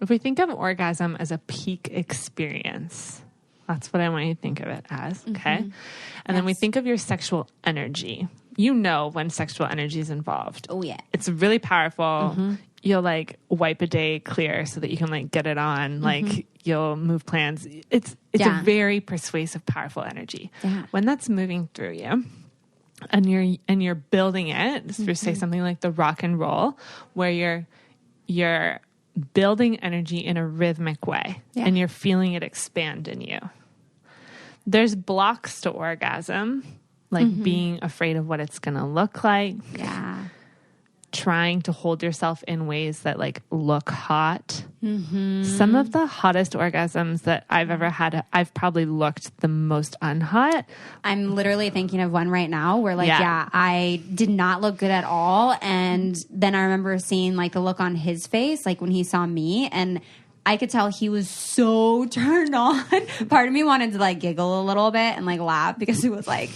Speaker 2: If we think of orgasm as a peak experience, that's what I want you to think of it as, okay? And then we think of your sexual energy. You know when sexual energy is involved.
Speaker 3: Oh, yeah.
Speaker 2: It's really powerful. You'll like wipe a day clear so that you can like get it on. Like you'll move plans. It's a very persuasive, powerful energy.
Speaker 3: Yeah.
Speaker 2: When that's moving through you, and you're building it through say something like the rock and roll, where you're building energy in a rhythmic way and you're feeling it expand in you. There's blocks to orgasm, like being afraid of what it's going to look like.
Speaker 3: Yeah.
Speaker 2: Trying to hold yourself in ways that like look hot. Some of the hottest orgasms that I've ever had, I've probably looked the most unhot.
Speaker 3: I'm literally thinking of one right now where like, I did not look good at all. And then I remember seeing like the look on his face, like when he saw me, and I could tell he was so turned on. Part of me wanted to like giggle a little bit and like laugh because it was like,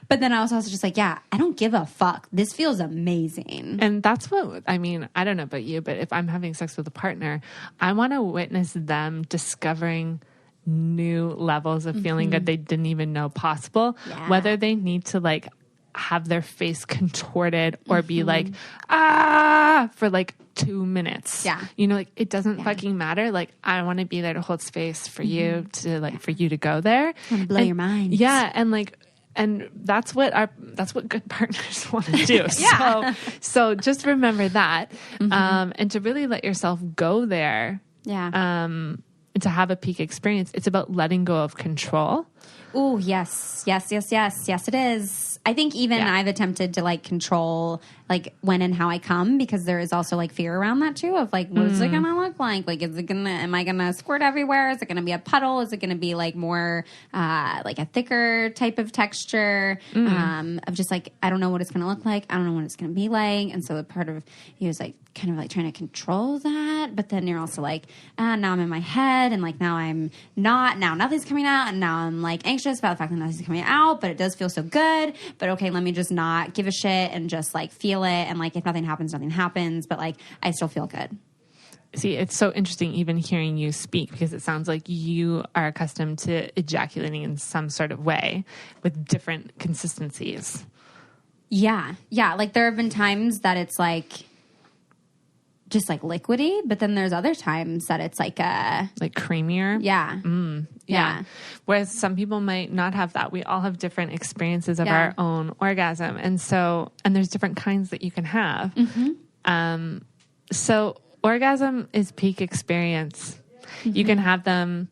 Speaker 3: but then I was also just like, I don't give a fuck. This feels amazing.
Speaker 2: And that's what, I mean, I don't know about you, but if I'm having sex with a partner, I want to witness them discovering new levels of feeling good they didn't even know possible. Yeah. Whether they need to like have their face contorted or be like, for like 2 minutes. Yeah. You know, like it doesn't fucking matter. Like I want to be there to hold space for you to like, for you to go there.
Speaker 3: I want to blow your mind.
Speaker 2: Yeah. And like, and that's what good partners want to do. So just remember that, and to really let yourself go there. Yeah. And to have a peak experience, it's about letting go of control.
Speaker 3: Oh, yes, it is. I think even I've attempted to like control like when and how I come because there is also like fear around that too of like, what is it going to look like? Like, am I going to squirt everywhere? Is it going to be a puddle? Is it going to be like more like a thicker type of texture of just like, I don't know what it's going to look like. I don't know what it's going to be like. And so the part of you is like kind of like trying to control that. But then you're also like, now I'm in my head and like now I'm not, now nothing's coming out. And now I'm like anxious about the fact that nothing's coming out, but it does feel so good. But okay, let me just not give a shit and just like feel it. And like if nothing happens, nothing happens. But like I still feel good.
Speaker 2: See, it's so interesting even hearing you speak because it sounds like you are accustomed to ejaculating in some sort of way with different consistencies.
Speaker 3: Yeah. Yeah. Like there have been times that it's like just like liquidy, but then there's other times that it's like
Speaker 2: creamier.
Speaker 3: Yeah.
Speaker 2: Yeah. Whereas some people might not have that. We all have different experiences of our own orgasm. And there's different kinds that you can have. So orgasm is peak experience. You can have them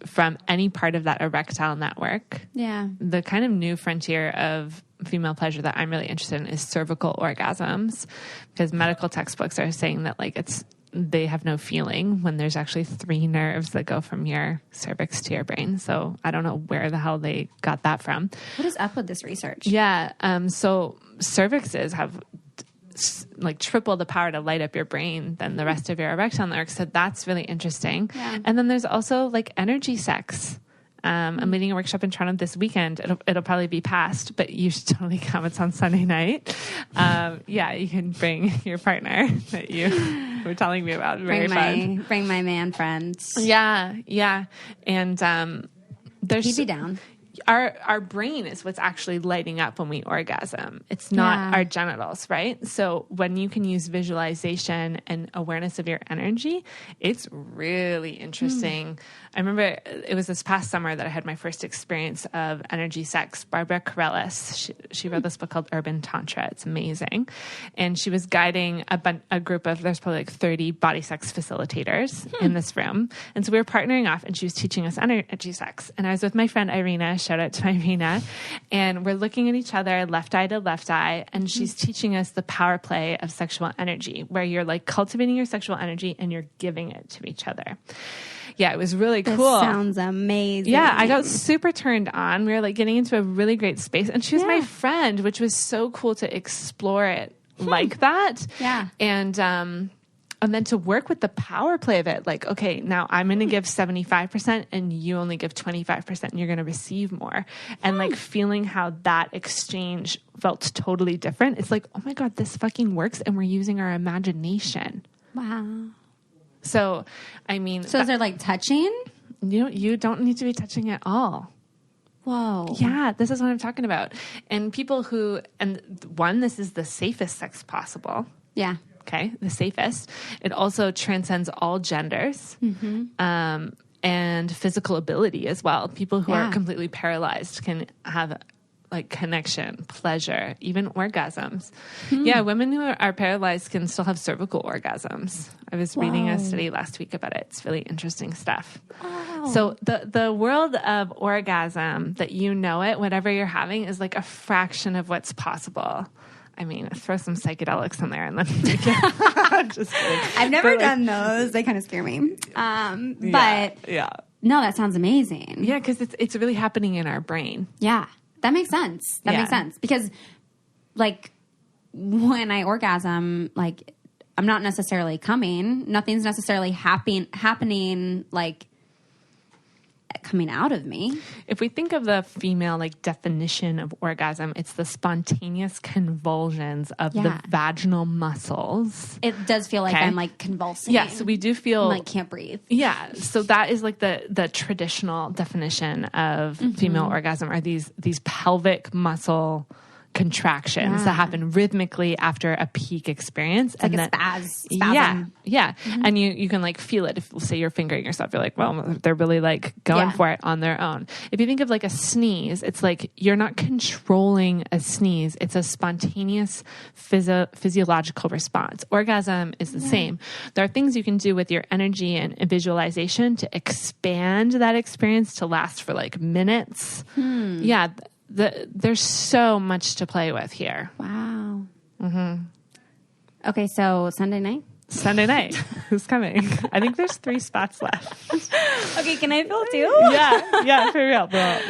Speaker 2: from any part of that erectile network.
Speaker 3: Yeah.
Speaker 2: The kind of new frontier of female pleasure that I'm really interested in is cervical orgasms, because medical textbooks are saying that they have no feeling when there's actually 3 nerves that go from your cervix to your brain. So I don't know where the hell they got that from.
Speaker 3: What is up with this research?
Speaker 2: Yeah. So cervixes have triple the power to light up your brain than the rest of your erectile network. So that's really interesting. Yeah. And then there's also energy sex. I'm leading a workshop in Toronto this weekend. It'll probably be past, but you should totally come. It's on Sunday night. You can bring your partner that you were telling me about. Very fun.
Speaker 3: Bring my man friends.
Speaker 2: Yeah. And
Speaker 3: he'd be down.
Speaker 2: Our brain is what's actually lighting up when we orgasm. It's not our genitals, right? So when you can use visualization and awareness of your energy, it's really interesting. I remember it was this past summer that I had my first experience of energy sex. Barbara Carellis, she wrote this book called Urban Tantra. It's amazing. And she was guiding a group of, there's probably 30 Bodysex facilitators in this room. And so we were partnering off, and she was teaching us energy sex. And I was with my friend Irina. Shout out to Irina. And we're looking at each other, left eye to left eye. And she's teaching us the power play of sexual energy, where you're cultivating your sexual energy and you're giving it to each other. Yeah, it was really cool.
Speaker 3: Sounds amazing.
Speaker 2: Yeah, I got super turned on. We were getting into a really great space. And she was my friend, which was so cool to explore it like that.
Speaker 3: Yeah.
Speaker 2: And then to work with the power play of it, okay, now I'm going to give 75% and you only give 25% and you're going to receive more. And feeling how that exchange felt totally different. It's oh my God, this fucking works. And we're using our imagination.
Speaker 3: Wow.
Speaker 2: So, I mean...
Speaker 3: So is there touching?
Speaker 2: You don't need to be touching at all.
Speaker 3: Whoa.
Speaker 2: Yeah, this is what I'm talking about. And people who... And one, this is the safest sex possible.
Speaker 3: Yeah.
Speaker 2: Okay, the safest. It also transcends all genders. And physical ability as well. People who are completely paralyzed can have... connection, pleasure, even orgasms. Yeah, women who are paralyzed can still have cervical orgasms. I was reading a study last week about it. It's really interesting stuff. Wow. So the world of orgasm that whatever you're having, is a fraction of what's possible. I mean, throw some psychedelics in there and then just kidding.
Speaker 3: I've never done those. They kind of scare me. But no, that sounds amazing.
Speaker 2: Yeah, because it's really happening in our brain.
Speaker 3: Yeah. That makes sense. That makes sense. Because, when I orgasm, I'm not necessarily coming. Nothing's necessarily happening, coming out of me.
Speaker 2: If we think of the female, definition of orgasm, it's the spontaneous convulsions of the vaginal muscles.
Speaker 3: It does feel like I'm, convulsing.
Speaker 2: Yeah, so we do feel...
Speaker 3: can't breathe.
Speaker 2: Yeah, so that is, the traditional definition of female orgasm are these pelvic muscle contractions that happen rhythmically after a peak experience.
Speaker 3: It's and a spasm.
Speaker 2: Yeah. And you can feel it. If, say, you're fingering yourself, you're well, they're really going for it on their own. If you think of a sneeze, it's you're not controlling a sneeze. It's a spontaneous physiological response. Orgasm is the same. There are things you can do with your energy and visualization to expand that experience to last for minutes. Yeah. There's so much to play with here.
Speaker 3: Wow. Okay, so Sunday night?
Speaker 2: Sunday night. Who's coming? I think there's 3 spots left.
Speaker 3: Okay, can I fill too?
Speaker 2: Yeah, for real.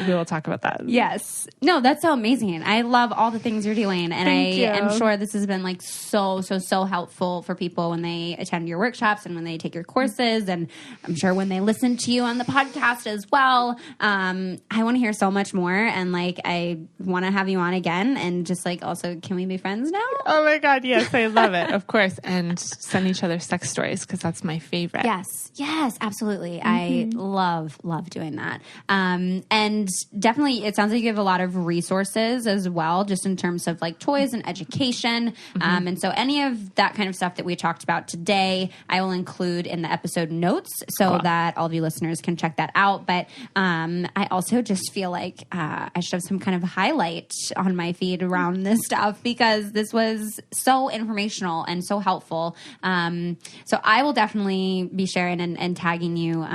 Speaker 2: We will talk about that.
Speaker 3: Yes. No, that's so amazing. I love all the things you're doing. And I'm sure this has been so helpful for people when they attend your workshops and when they take your courses. And I'm sure when they listen to you on the podcast as well. I want to hear so much more. And I want to have you on again. And just also, can we be friends now?
Speaker 2: Oh my God. Yes, I love it. Of course. And send each other sex stories because that's my favorite.
Speaker 3: Yes, absolutely. I I love doing that. And definitely it sounds like you have a lot of resources as well, just in terms of like toys and education. And so any of that kind of stuff that we talked about today, I will include in the episode notes so that all of you listeners can check that out. But I also just feel like I should have some kind of highlight on my feed around this stuff because this was so informational and so helpful. So I will definitely be sharing and tagging you.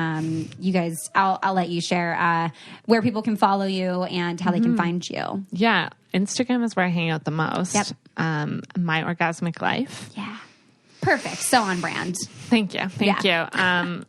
Speaker 3: You guys, I'll let you share where people can follow you and how they can find you.
Speaker 2: Yeah. Instagram is where I hang out the most.
Speaker 3: Yep.
Speaker 2: My Orgasmic Life.
Speaker 3: Yeah. Perfect. So on brand.
Speaker 2: Thank you. Thank you.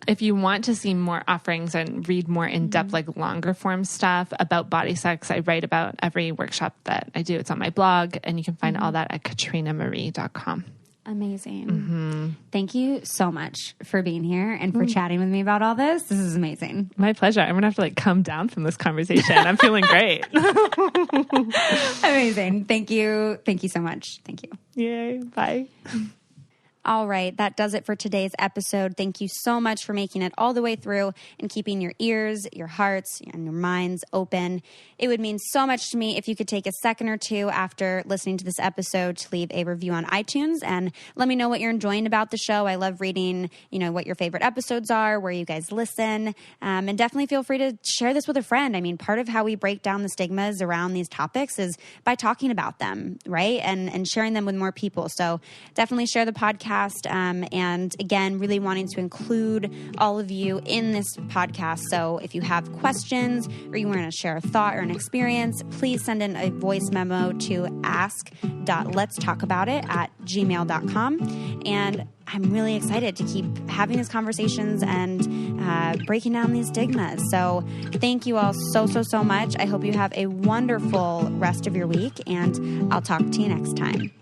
Speaker 2: If you want to see more offerings and read more in-depth, like longer form stuff about Bodysex, I write about every workshop that I do. It's on my blog, and you can find all that at katrinamarie.com.
Speaker 3: Amazing. Thank you so much for being here and for chatting with me about all this. This is amazing.
Speaker 2: My pleasure. I'm going to have to like come down from this conversation. I'm feeling great.
Speaker 3: Amazing. Thank you. Thank you so much. Thank you.
Speaker 2: Yay. Bye.
Speaker 1: All right, that does it for today's episode. Thank you so much for making it all the way through and keeping your ears, your hearts, and your minds open. It would mean so much to me if you could take a second or two after listening to this episode to leave a review on iTunes and let me know what you're enjoying about the show. I love reading, what your favorite episodes are, where you guys listen, and definitely feel free to share this with a friend. I mean, part of how we break down the stigmas around these topics is by talking about them, right? And sharing them with more people. So definitely share the podcast. And again, really wanting to include all of you in this podcast. So if you have questions or you want to share a thought or an experience, please send in a voice memo to ask.letstalkaboutit@gmail.com. And I'm really excited to keep having these conversations and breaking down these stigmas. So thank you all so much. I hope you have a wonderful rest of your week, and I'll talk to you next time.